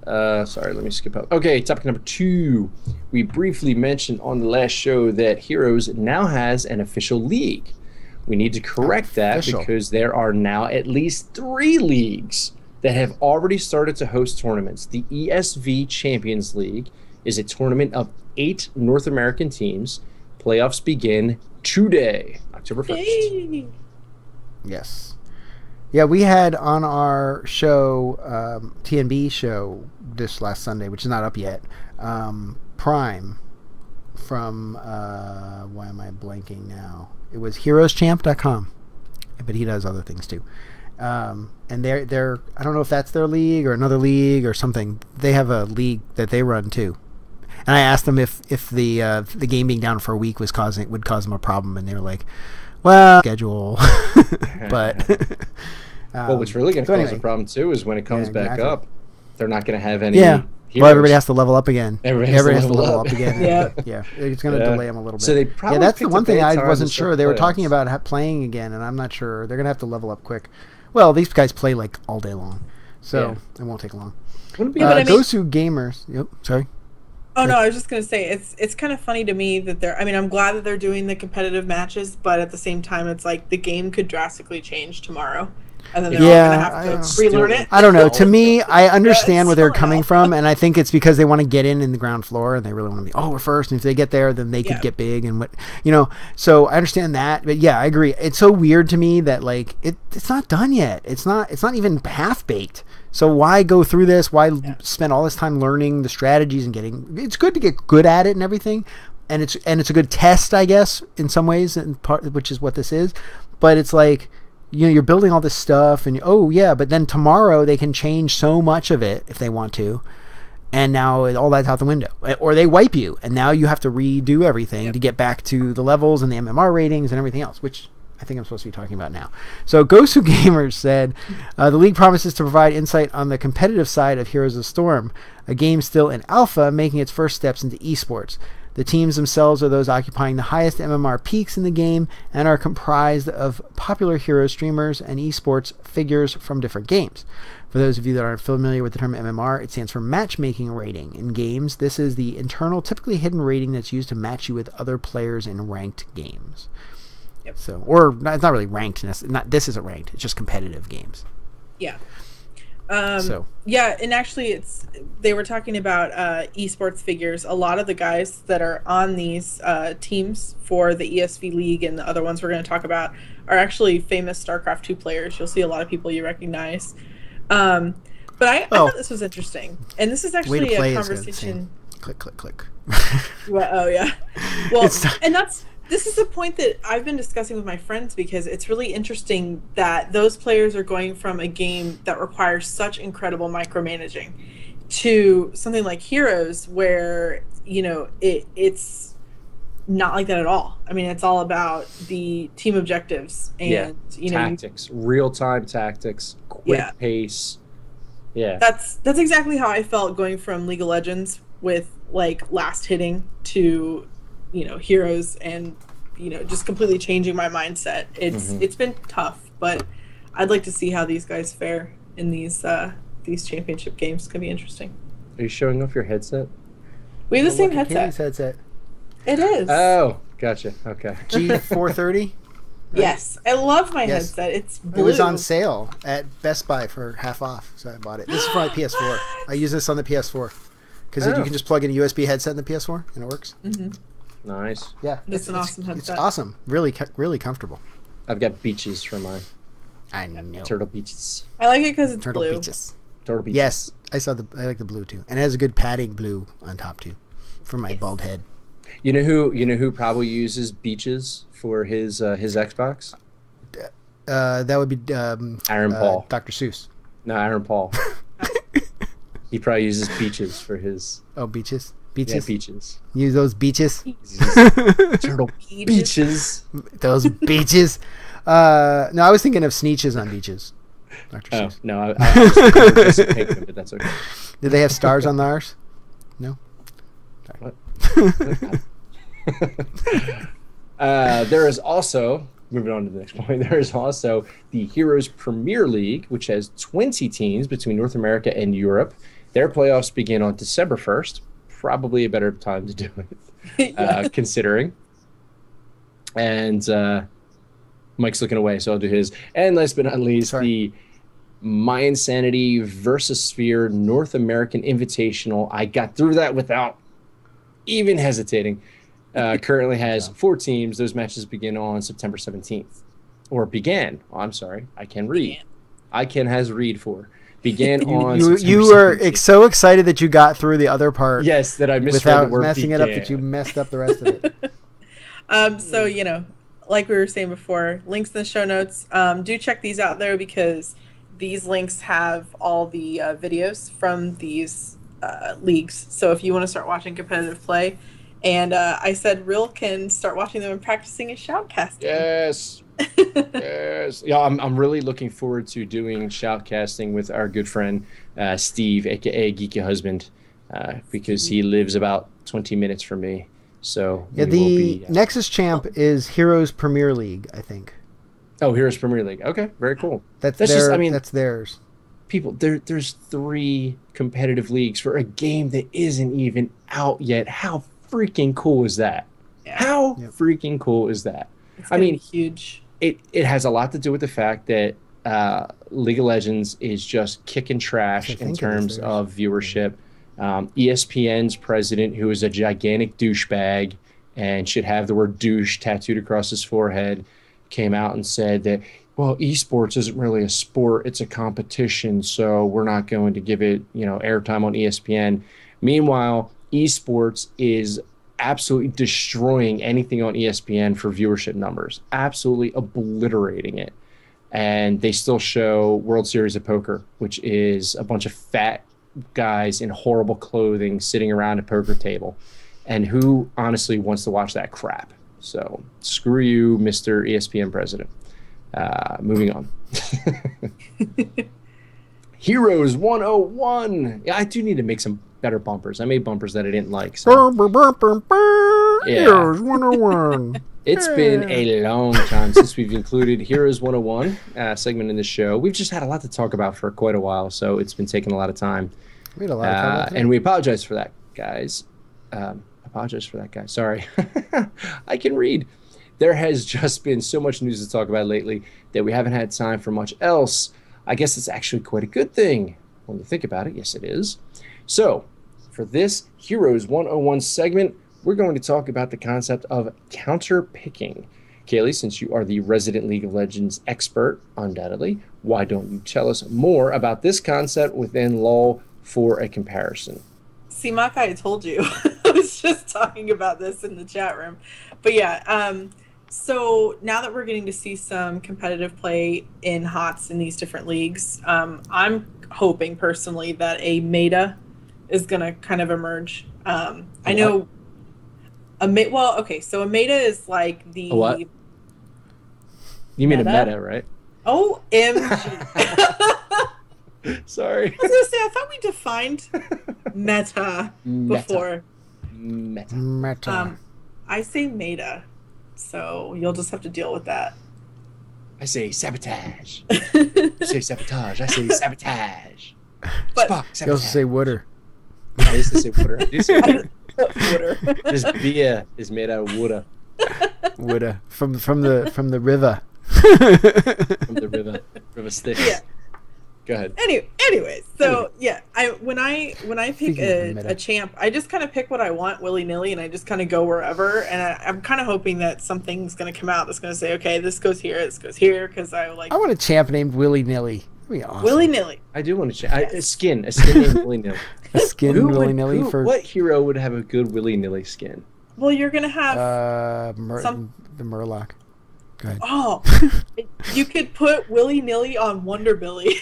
Sorry, let me skip up. Okay, topic number 2. We briefly mentioned on the last show that Heroes now has an official league. We need to correct that because there are now at least 3 leagues that have already started to host tournaments. The ESV Champions League is a tournament of 8 North American teams. Playoffs begin today, October 1st. Yay. Yes. Yeah, we had on our show, TNB show this last Sunday, which is not up yet, Prime from, why am I blanking now? It was heroeschamp.com, but he does other things too. And they're I don't know if that's their league or another league or something. They have a league that they run too. And I asked them if the game being down for a week would cause them a problem, and they were like, "Well, schedule," but Well, what's really going to cause a problem too is when it comes back up, they're not going to have any. Yeah. Heroes. Well, everybody has to level up again. Everybody has to level up again. Yeah. It's going to delay them a little bit. So they probably that's the one thing I wasn't sure. They were talking about playing again, and I'm not sure. They're going to have to level up quick. Well, these guys play like all day long, so it won't take long. Gosu Gamers. Yep. Sorry. Oh no, I was just gonna say it's kind of funny to me that I'm glad that they're doing the competitive matches, but at the same time, it's like the game could drastically change tomorrow, and then they're all gonna have to relearn it. I don't know. To me, I understand where they're coming from, and I think it's because they want to get in the ground floor, and they really want to be we're first, and if they get there, then they could get big, and So I understand that, but yeah, I agree. It's so weird to me that like it's not done yet. It's not even half baked. So why go through this? Why spend all this time learning the strategies and getting? It's good to get good at it and everything, and it's a good test, I guess, in some ways, which is what this is. But it's like, you're building all this stuff, and but then tomorrow they can change so much of it if they want to, and now all that's out the window, or they wipe you, and now you have to redo everything to get back to the levels and the MMR ratings and everything else, which I think I'm supposed to be talking about now. So Gosu Gamers said, the league promises to provide insight on the competitive side of Heroes of Storm, a game still in alpha, making its first steps into esports. The teams themselves are those occupying the highest MMR peaks in the game and are comprised of popular hero streamers and esports figures from different games. For those of you that aren't familiar with the term MMR, it stands for matchmaking rating. In games, this is the internal, typically hidden rating that's used to match you with other players in ranked games. So, or it's not really ranked. This isn't ranked. It's just competitive games. Yeah. And actually, they were talking about esports figures. A lot of the guys that are on these teams for the ESV League and the other ones we're going to talk about are actually famous StarCraft 2 players. You'll see a lot of people you recognize. But I thought this was interesting, and this is actually a conversation. Click. Well, and this is a point that I've been discussing with my friends, because it's really interesting that those players are going from a game that requires such incredible micromanaging to something like Heroes, where it's not like that at all. I mean, it's all about the team objectives and tactics, real-time tactics, quick pace. Yeah, that's exactly how I felt going from League of Legends with like last hitting to Heroes, and just completely changing my mindset. It's been tough, but I'd like to see how these guys fare in these championship games. Could be interesting. Are you showing off your headset? We have the same headset. Headset. It is. Oh, gotcha. Okay. G430. Right? Yes, I love my headset. It's blue. It was on sale at Best Buy for half off, so I bought it. This is for my PS4. I use this on the PS4 because you can just plug in a USB headset in the PS4 and it works. Mm-hmm. Nice. Yeah, it's an awesome headset. It's awesome. Really, really comfortable. I've got beaches for mine. I know. Turtle beaches. I like it because it's Turtle blue. Beaches. Turtle beaches. Yes, I like the blue too, and it has a good padding blue on top too, for my bald head. You know who probably uses beaches for his Xbox? That would be Aaron Paul. Dr. Seuss. No, Aaron Paul. He probably uses beaches for his. Oh, beaches. Yeah, beaches. Use those beaches. Turtle beaches. Those beaches. No, I was thinking of Sneeches on beaches. Dr. Seuss. No, I was thinking, but that's okay. Did they have stars on theirs? No. Sorry. What? There is also, moving on to the next point, there is also the Heroes Premier League, which has 20 teams between North America and Europe. Their playoffs begin on December 1st. Probably a better time to do it, considering. And Mike's looking away, so I'll do his. And last but not least, the My Insanity Versus Sphere North American Invitational. I got through that without even hesitating. Currently has 4 teams. Those matches begin on September 17th. Or began. Oh, I'm sorry. I can read. I can has read for. Began on you were so excited that you got through the other part. Yes, that I misread the word messing it up, that you messed up the rest of it. So, like we were saying before, links in the show notes. Do check these out, though, because these links have all the videos from these leagues. So if you want to start watching competitive play, and I said Real can start watching them and practicing his shoutcasting. Yes. Yes. Yeah, I'm really looking forward to doing shoutcasting with our good friend Steve, aka Geeky Husband, because he lives about 20 minutes from me. So Yeah, we will the be. Nexus champ is Heroes Premier League, I think. Oh, here's Premier League. Okay, very cool. That's That's just, I mean, that's theirs. people, there's three competitive leagues for a game that isn't even out yet. How freaking cool is that? Yeah, How Yep. freaking cool is that? it's I gonna be mean, huge. it has a lot to do with the fact that League of Legends is just kicking trash I in think it is terms theirs. of viewership. ESPN's president, who is a gigantic douchebag and should have the word douche tattooed across his forehead, came out and said that, well, esports isn't really a sport, it's a competition, so we're not going to give it, airtime on ESPN. Meanwhile, esports is absolutely destroying anything on ESPN for viewership numbers, absolutely obliterating it. And they still show World Series of Poker, which is a bunch of fat guys in horrible clothing sitting around a poker table. And who honestly wants to watch that crap? So screw you, Mr. ESPN president. Moving on. Heroes 101. Yeah, I do need to make some better bumpers. I made bumpers that I didn't like. So. Yeah. Heroes 101. It's been a long time since we've included Heroes 101 segment in the show. We've just had a lot to talk about for quite a while, so it's been taking a lot of time. We had a lot of trouble. And we apologize for that, guys. Sorry. I can read. There has just been so much news to talk about lately that we haven't had time for much else. I guess it's actually quite a good thing when you think about it. Yes, it is. So, for this Heroes 101 segment, we're going to talk about the concept of counter-picking. Kaylee, since you are the resident League of Legends expert, undoubtedly, why don't you tell us more about this concept within LoL for a comparison? See, Maka, I told you. I was just talking about this in the chat room. But yeah, so now that we're getting to see some competitive play in HOTS in these different leagues, I'm hoping personally that a meta is going to kind of emerge. I know so a meta is like the... What? You mean a meta, right? OMG. Sorry. I was going to say, I thought we defined meta before. Meta. I say meta, so you'll just have to deal with that. I say sabotage. You say sabotage. I say sabotage. But Spock, sabotage. You also say water. I used to say water. I do say water. Water. This beer is made out of water. Water from the river. From the river Styx. Yeah. Go ahead. Anyway, so yeah, when I pick a champ, I just kind of pick what I want willy nilly, and I just kind of go wherever. And I'm kind of hoping that something's going to come out that's going to say, okay, this goes here, because I want a champ named Willy Nilly. That'd be awesome. Willy nilly. I do want to change a skin named Willy Nilly. A skin Willy Nilly for what hero would have a good Willy Nilly skin? Well, you're gonna have the Murloc. Go ahead. Oh, you could put willy nilly on Wonder Billy.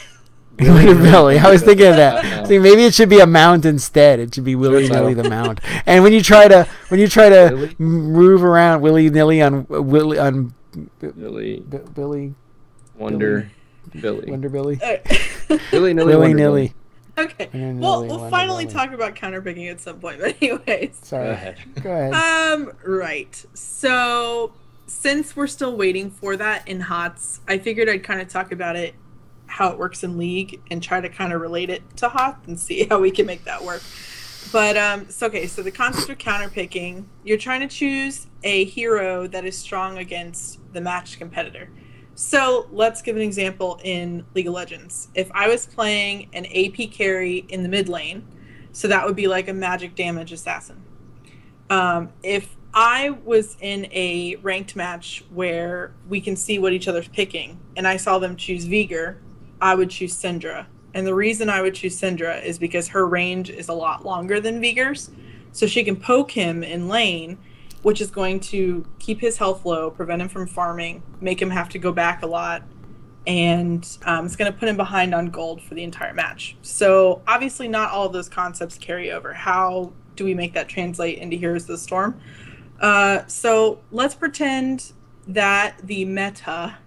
Wonder Billy. I was thinking of that. See, maybe it should be a mount instead. It should be Willy Nilly the mount. And when you try to Billy? move around Willy Nilly on Billy. Billy Wonder Billy. Wonder Billy. Willy Nilly. Willy Nilly. Okay. Wonder Well, Nilly, we'll Wonder finally Billy. talk about counterpicking at some point. But anyways. Sorry. Go ahead. Right. So since we're still waiting for that in HOTS, I figured I'd kind of talk about it, how it works in League, and try to kind of relate it to HOTS and see how we can make that work. But so the concept of counterpicking, you're trying to choose a hero that is strong against the matched competitor. So let's give an example in League of Legends. If I was playing an AP carry in the mid lane, so that would be like a magic damage assassin. If I was in a ranked match where we can see what each other's picking, and I saw them choose Veigar, I would choose Syndra. And the reason I would choose Syndra is because her range is a lot longer than Veigar's, so she can poke him in lane, which is going to keep his health low, prevent him from farming, make him have to go back a lot, and it's going to put him behind on gold for the entire match. So obviously not all of those concepts carry over. How do we make that translate into Heroes of the Storm? So let's pretend that the meta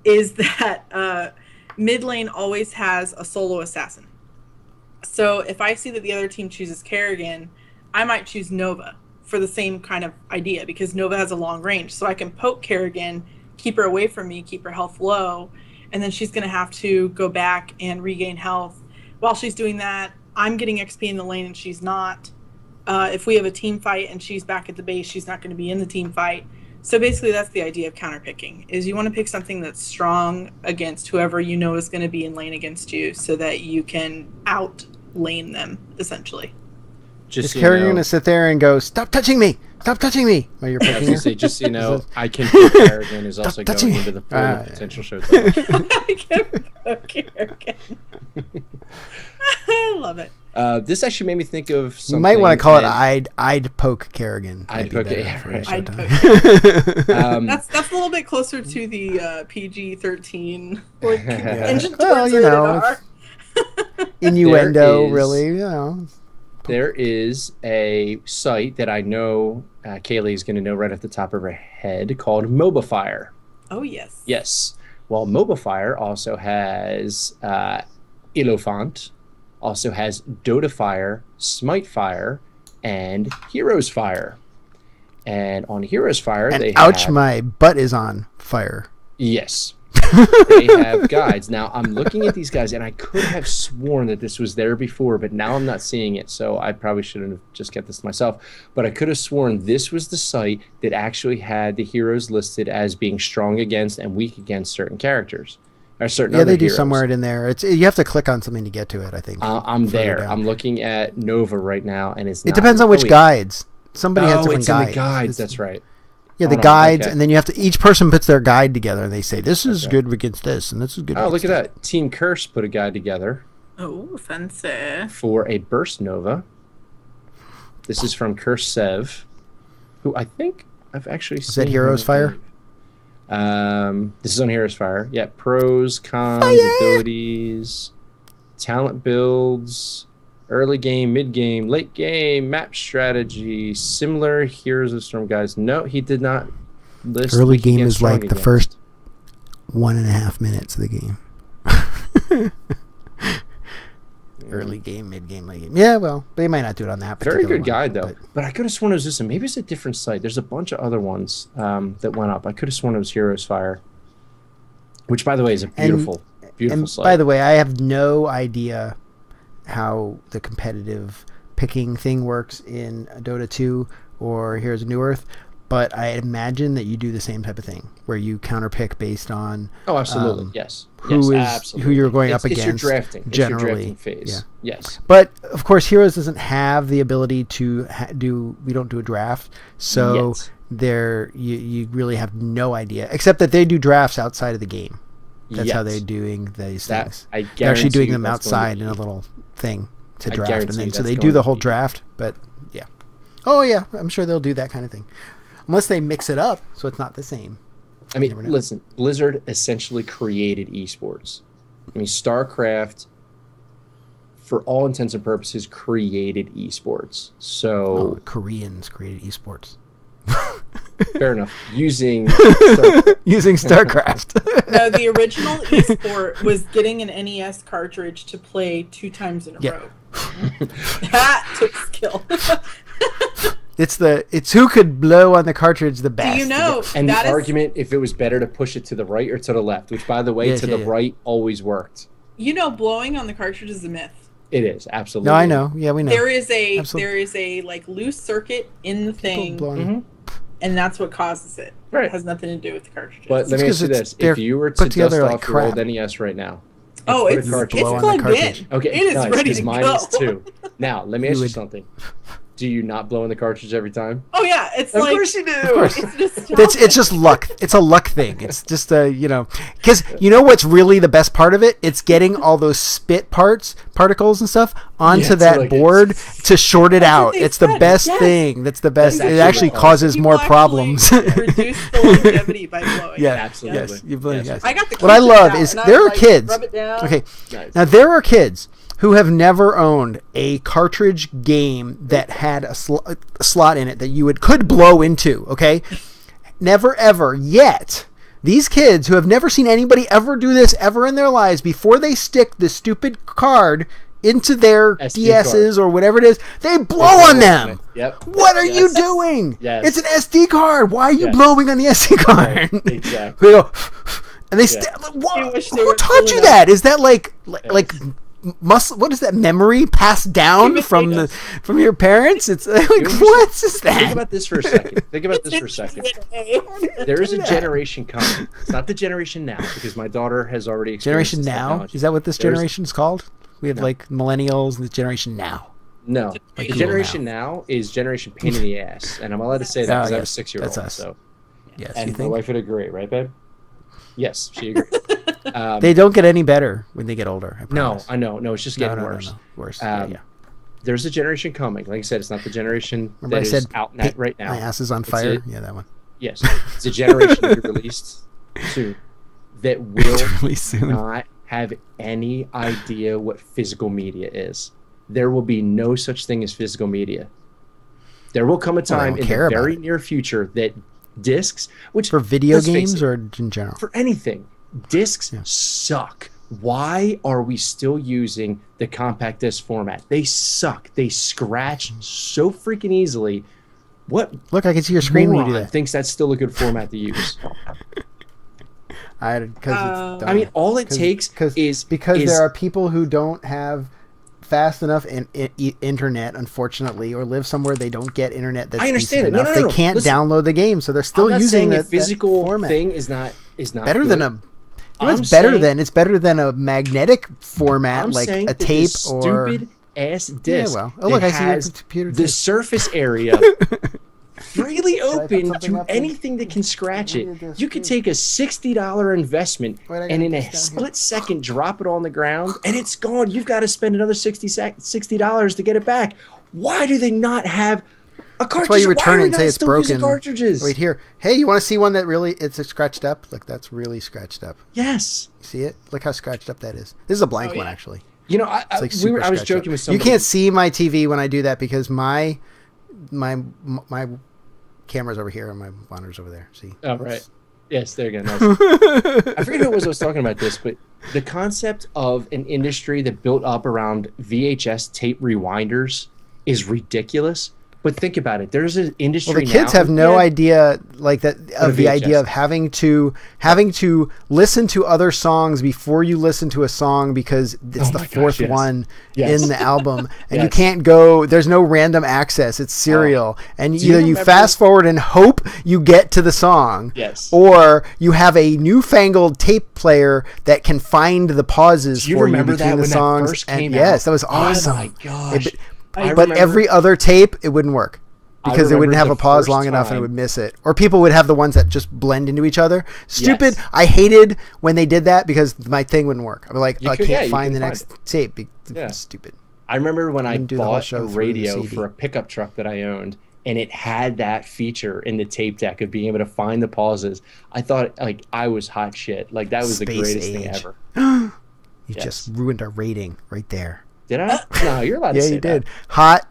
is that mid lane always has a solo assassin. So if I see that the other team chooses Kerrigan, I might choose Nova for the same kind of idea, because Nova has a long range. So I can poke Kerrigan, keep her away from me, keep her health low, and then she's going to have to go back and regain health. While she's doing that, I'm getting XP in the lane and she's not. If we have a team fight and she's back at the base, she's not going to be in the team fight. So basically that's the idea of counterpicking, is you want to pick something that's strong against whoever you know is going to be in lane against you, so that you can out lane them, essentially. Is Kerrigan going to sit there and go, stop touching me, while you're picking her? Say, just so you know, I can pick Kerrigan is also going into the pool of potential showtime. I can poke Kerrigan. I love it. This actually made me think of something. You might want to call it I'd poke Kerrigan. I'd poke it. Yeah, right. I'd poke it. That's a little bit closer to the PG-13 engine. Well, you know, innuendo, really. You know. There is a site that I know Kaylee is going to know right off the top of her head called Mobifire. Oh, yes. Yes. Well, Mobifire also has Illofont, also has Dotafire, Smitefire, and Heroes Fire. And on Heroes Fire, and they ouch, my butt is on fire. Yes. They have guides. Now, I'm looking at these guys, and I could have sworn that this was there before, but now I'm not seeing it, so I probably shouldn't have just kept this to myself. But I could have sworn this was the site that actually had the heroes listed as being strong against and weak against certain characters. Or certain other they do heroes. somewhere in there. You have to click on something to get to it, I think. I'm there. Down. I'm looking at Nova right now, and it depends on which guides. Somebody has different it's guides. In the guides. That's right. Yeah, the guides, and then you have to. Each person puts their guide together, and they say this is good against this, and this is good. Oh, look at that! Team Curse put a guide together. Oh, fancy! For a Burst Nova. This is from Curse Sev, who I think I've actually seen. Is that Heroes Fire? This is on Heroes Fire. Yeah, pros, cons, abilities, talent builds. Early game, mid game, late game, map strategy, similar Heroes of Storm guys. No, he did not list. Early game is like the first 1.5 minutes of the game. Early game, mid game, late game. Yeah, well, they might not do it on that. Very good guide though. But I could have sworn it was this one. Maybe it's a different site. There's a bunch of other ones that went up. I could have sworn it was Heroes Fire, which by the way is a beautiful site. By the way, I have no idea how the competitive picking thing works in Dota 2 or Heroes of New Earth, but I imagine that you do the same type of thing where you counterpick based on absolutely yes who you're going up against. It's your drafting. Generally, it's your drafting phase. Yeah. Yes, but of course Heroes doesn't have the ability to we don't do a draft, so there you really have no idea, except that they do drafts outside of the game. That's how they're doing these things. They're actually doing them outside in a little thing to draft, and then so they do the whole draft. But yeah, I'm sure they'll do that kind of thing, unless they mix it up so it's not the same. I mean, listen, Blizzard essentially created esports. I mean, StarCraft, for all intents and purposes, created esports. So Koreans created esports. Fair enough. Using StarCraft. No, the original esport was getting an NES cartridge to play 2 times in a row. That took skill. It's who could blow on the cartridge the best. Do you know? And the argument if it was better to push it to the right or to the left, which by the way, the right always worked. You know, blowing on the cartridge is a myth. It is, absolutely. No, I know. Yeah, we know. There is a like loose circuit in the thing. And that's what causes it. Right. It has nothing to do with the cartridges. But let me ask you this. If you were to dust off your old NES right now. It's plugged in. Okay, it is ready to mine go. Is too. Now, let me ask you something. Do you not blow in the cartridge every time? Oh yeah, it's of like. Of course you do. Of course. It's just luck. It's a luck thing. It's just because you know what's really the best part of it? It's getting all those spit particles and stuff onto that board to short it out. It's the best thing. That's the best. It actually causes more problems. Reduce the longevity by blowing. Yeah, absolutely. Yes. I got the. What I love is there are kids. Okay, now there are kids who have never owned a cartridge game that had a slot in it that you could blow into, okay? never, ever yet. These kids who have never seen anybody ever do this ever in their lives, before they stick the stupid card into their DSs or whatever it is, they blow on them. Yep. What are you doing? Yes. It's an SD card. Why are you blowing on the SD card? Right. Exactly. They go, and they who taught you that? Is that like muscle? What is that, memory passed down from your parents? It's like, what is that? Think about this for a second. There is a generation coming. It's not the generation now, because my daughter has already experienced generation now. Technology. Is that what this generation is called? We have like millennials and the generation now. No, like the generation now is generation pain in the ass, and I'm allowed to say that because I have a 6-year-old. That's us. So, yes, and my wife would agree, right, babe? Yes, she agrees. They don't get any better when they get older. I know. No, it's just getting worse. No. Worse. There's a generation coming. Like I said, it's not the generation that is out net right now. My ass is on fire. That one. Yes, it's a generation to be released soon that will not have any idea what physical media is. There will be no such thing as physical media. There will come a time in the very near future that discs, which for video games or in general, for anything, discs suck. Why are we still using the compact disc format? They suck. They scratch so freaking easily. What? Look, I can see your screen when you do that. Thinks that's still a good format to use. I mean, all it takes is there are people who don't have fast enough internet, unfortunately, or live somewhere they don't get internet that's decent enough. They can't download the game, so they're still using the physical format. Thing is not better good. than it's better than a magnetic format, like a tape or stupid ass disc. Yeah, well, look, I see your computer. The surface area freely open to anything that can scratch it. You could take a $60 investment and in a split second drop it on the ground and it's gone. You've got to spend another $60 to get it back. Why do they not have a cartridge? That's why you return it and say it's broken. Cartridges? Wait here. Hey, you want to see one that really it's scratched up? Look, that's really scratched up. Yes. See it? Look how scratched up that is. This is a blank one, actually. You know, I was joking with somebody. You can't see my TV when I do that because my camera's over here and my monitor's over there. See? Oh, right. Yes, there you go. Nice. I forget who it was I was talking about this, but the concept of an industry that built up around VHS tape rewinders is ridiculous. But think about it. There's an industry now. Well, the kids have no idea like that of the idea of having to listen to other songs before you listen to a song because it's the fourth one in the album, and you can't go. There's no random access. It's serial, and either you fast forward and hope you get to the song, or you have a newfangled tape player that can find the pauses for you between the songs. And yes, that was awesome. Oh my gosh. But every other tape, it wouldn't work because it wouldn't have a pause long enough and it would miss it. Or people would have the ones that just blend into each other. Stupid. Yes. I hated when they did that because my thing wouldn't work. I'm like, I can't find the next tape. Stupid. I remember when I bought a radio for a pickup truck that I owned, and it had that feature in the tape deck of being able to find the pauses. I thought like I was hot shit. Like that was the greatest thing ever. You just ruined our rating right there. Did I? No, you're allowed to say that. Yeah, you did. Hot.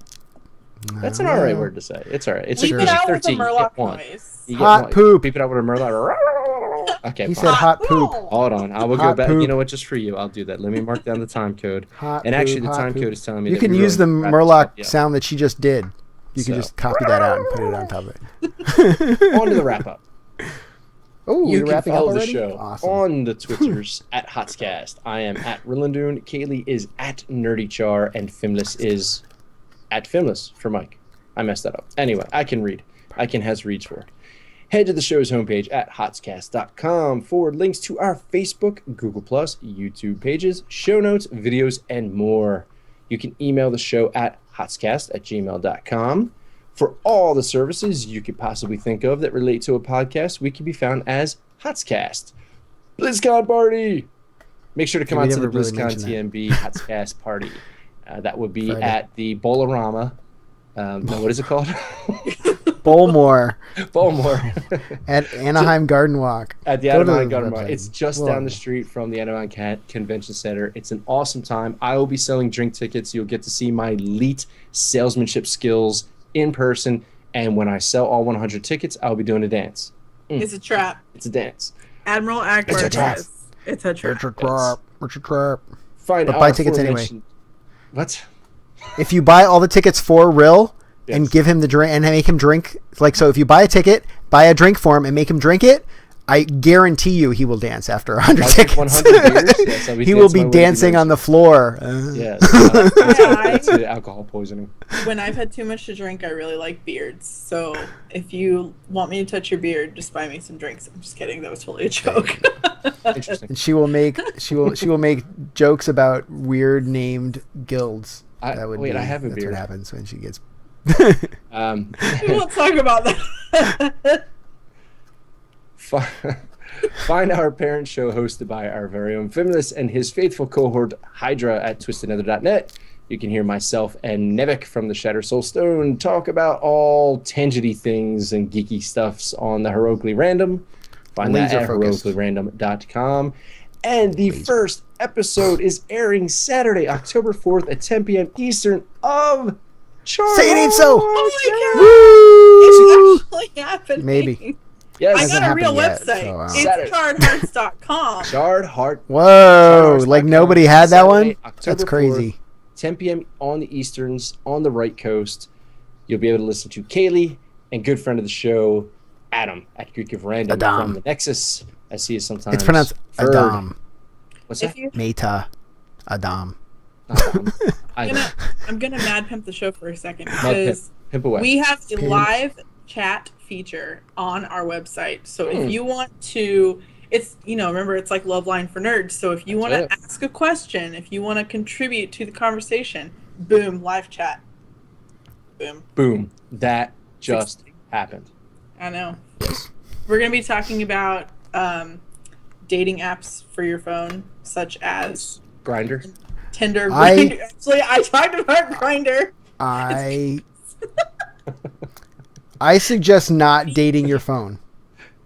That's an alright word to say. It's alright. It's Beep it out with a Murloc noise. Hot poop. Beep it out with a Murloc. Okay, he said hot poop. Hold on. I will go back. You know what? Just for you, I'll do that. Let me mark down the time code. Actually, the time code is telling me you can use the Murloc sound that she just did. You can just copy that out and put it on top of it. On to the wrap up. Oh, you can follow the show on the Twitters at HotSCast. I am at Rillandoon. Kaylee is at NerdyChar, and Fimless is at Fimless for Mike. I messed that up. Anyway, I can read. I can has reads for it. Head to the show's homepage at hotscast.com for links to our Facebook, Google+, YouTube pages, show notes, videos, and more. You can email the show at hotscast@gmail.com. For all the services you could possibly think of that relate to a podcast, we can be found as HotSCast. BlizzCon party! Make sure to come out to the BlizzCon TMB HotScast party. That would be at the Bolorama. No, what is it called? Bowlmore. At Anaheim Garden Walk. At the Anaheim Garden Walk. It's just down the street from the Anaheim Convention Center. It's an awesome time. I will be selling drink tickets. You'll get to see my elite salesmanship skills in person, and when I sell all 100 tickets, I'll be doing a dance. It's a trap. It's a dance. Admiral Akbar It's a trap. says it's a trap. It's a trap. It's a trap. Find But buy tickets anyway. What? If you buy all the tickets for Rill and Yes. give him the drink and make him drink, like, so if you buy a ticket, buy a drink for him and make him drink it, I guarantee you he will dance after 100 I'll take tickets. 100 beers. Yes, I'll be He will dancing be my way to dancing on the floor. Yeah. Yeah, To alcohol poisoning. When I've had too much to drink, I really like beards. So if you want me to touch your beard, just buy me some drinks. I'm just kidding. That was totally a joke. Interesting. And she will make jokes about weird named guilds. I have a that's beard. what happens when she gets. We won't talk about that. Find our parent show hosted by our very own Feminist and his faithful cohort Hydra at twistednether.net. You can hear myself and Nevik from the Shattered Soul Stone talk about all tangenty things and geeky stuffs on the Heroically Random. Find that at heroicallyrandom.com. And the first episode is airing Saturday, October 4th at 10 p.m. Eastern of Charles. Say it ain't so. Oh my god! It's actually happening. Maybe. Yes. I got a real yet, website. so, It's chardhearts.com. Shard Heart. Whoa! Like nobody had that Saturday, one. October That's crazy. 4th, 10 p.m. on the Easterns, on the right coast. You'll be able to listen to Kaylee and good friend of the show, Adam, at Greek of Random Adam. from the Nexus. I see it sometimes. It's pronounced Ferg. Adam. What's If that? you, Meta. Adam. I'm gonna mad pimp the show for a second Mad pimp. because Pimp away. we have a live chat feature on our website. So if you want to, it's, remember, it's like Love Line for Nerds. So if you want to That's ask a question, if you want to contribute to the conversation, boom, live chat. Boom. Boom. That just happened. I know. We're going to be talking about dating apps for your phone, such as Grinder. Tinder. I- Grindr. Actually, I talked about Grindr. I suggest not dating your phone.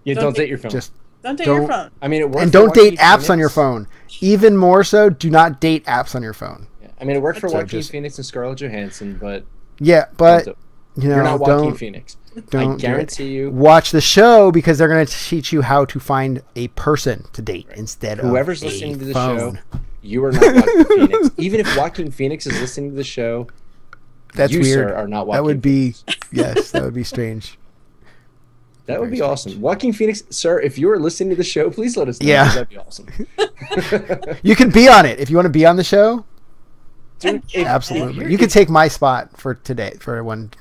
Yeah, don't date your phone. Just Don't date your Don't- phone. I mean, it worked. and for don't date Joaquin apps on your Phoenix. phone. Even more so, do not date apps on your phone. Yeah. I mean, it worked for So Joaquin just- Phoenix and Scarlett Johansson, but Yeah, but don't- you you're not know, Joaquin don't Phoenix. don't I do it. guarantee you, Watch the show because they're going to teach you how to find a person to date instead whoever's of listening a to the phone. show, you are not Joaquin Phoenix. Even if Joaquin Phoenix is listening to the show, That's you, weird. sir, are not Joaquin That would be Phoenix. yes, that would be strange. That would be Very awesome. Joaquin Phoenix, sir, if you are listening to the show, please let us know. Yeah. 'Cause that'd be awesome. You can be on it if you want to be on the show. Dude, Absolutely, you can take my spot for today for one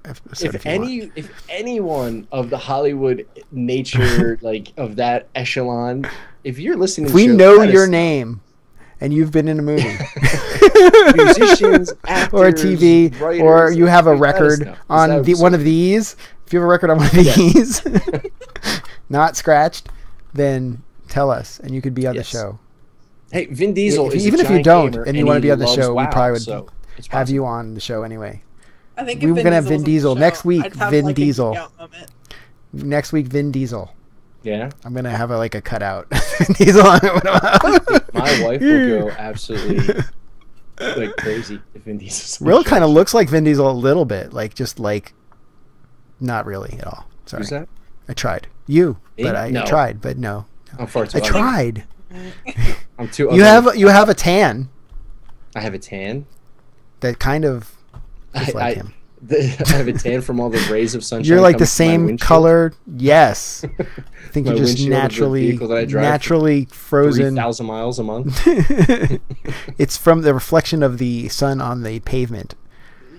episode if you want. If anyone of the Hollywood nature, like of that echelon, if you're listening If to we the show, know let your us know. name and you've been in a movie musicians, actors, or a TV, writers, or you have a let us record know, 'cause on that would be one so of these, if you have a record on one of these, not scratched, then tell us and you could be on Yes. the show. Hey, Vin Diesel is Even a if you giant don't gamer, and you want to he be on the loves show, we WoW, probably would so it's have possible. you on the show anyway. I think We if were gonna have Vin Diesel's on the Diesel show, next week, I'd have, Vin like, a Diesel. geek out moment. Next week, Vin Diesel. Yeah, I'm gonna have a cutout. Vin Diesel. my wife will go absolutely like crazy if Vin Diesel's on the Real show. kind of looks like Vin Diesel a little bit, not really at all. Sorry, Who's that? I tried. You, Me? but I No. tried, but no. I'm far too I ugly. tried. I'm too You ugly. have a tan I have a tan. that kind of is I like him. I have a tan from all the rays of sunshine. You're like coming the from my same windshield. color. Yes, I think My you're just windshield of the vehicle that I drive for naturally frozen. 3,000 miles a month. It's from the reflection of the sun on the pavement.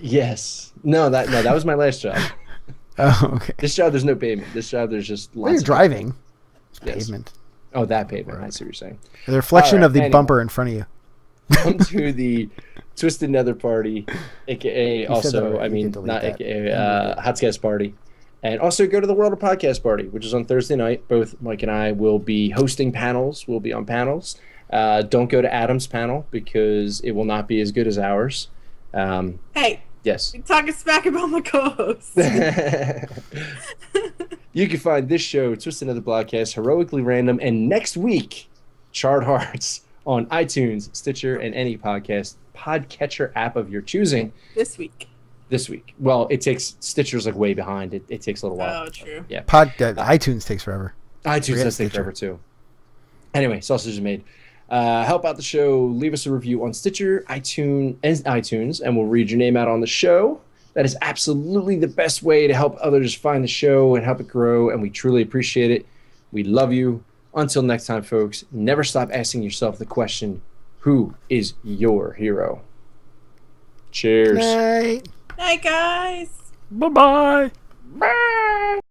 Yes. No, that was my last job. Oh, okay. This job, there's no pavement. This job, there's just Well, you're lots of driving. It's Yes. pavement. Oh, that pavement. I see what you're saying. The reflection All right, of the anyway. bumper in front of you. Come to the Twisted Nether party, aka said that also, already. I You mean, can delete not that. aka HotSCast party. And also go to the World of Podcast party, which is on Thursday night. Both Mike and I will be hosting panels. We'll be on panels. Don't go to Adam's panel because it will not be as good as ours. Hey, Yes. you're talking smack about my co-host. You can find this show, Twisted Nether Podcast, Heroically Random, and next week, Charred Hearts on iTunes, Stitcher, and any podcatcher app of your choosing. This week. this week. Well, it takes Stitcher's like way behind. It takes a little while. Oh, true. Yeah. iTunes takes forever. iTunes does take forever too. Anyway, sausage is made. Help out the show. Leave us a review on Stitcher, iTunes, and we'll read your name out on the show. That is absolutely the best way to help others find the show and help it grow, and we truly appreciate it. We love you. Until next time, folks, never stop asking yourself the question, who is your hero? Cheers. Night. Night, guys. Bye-bye. Bye.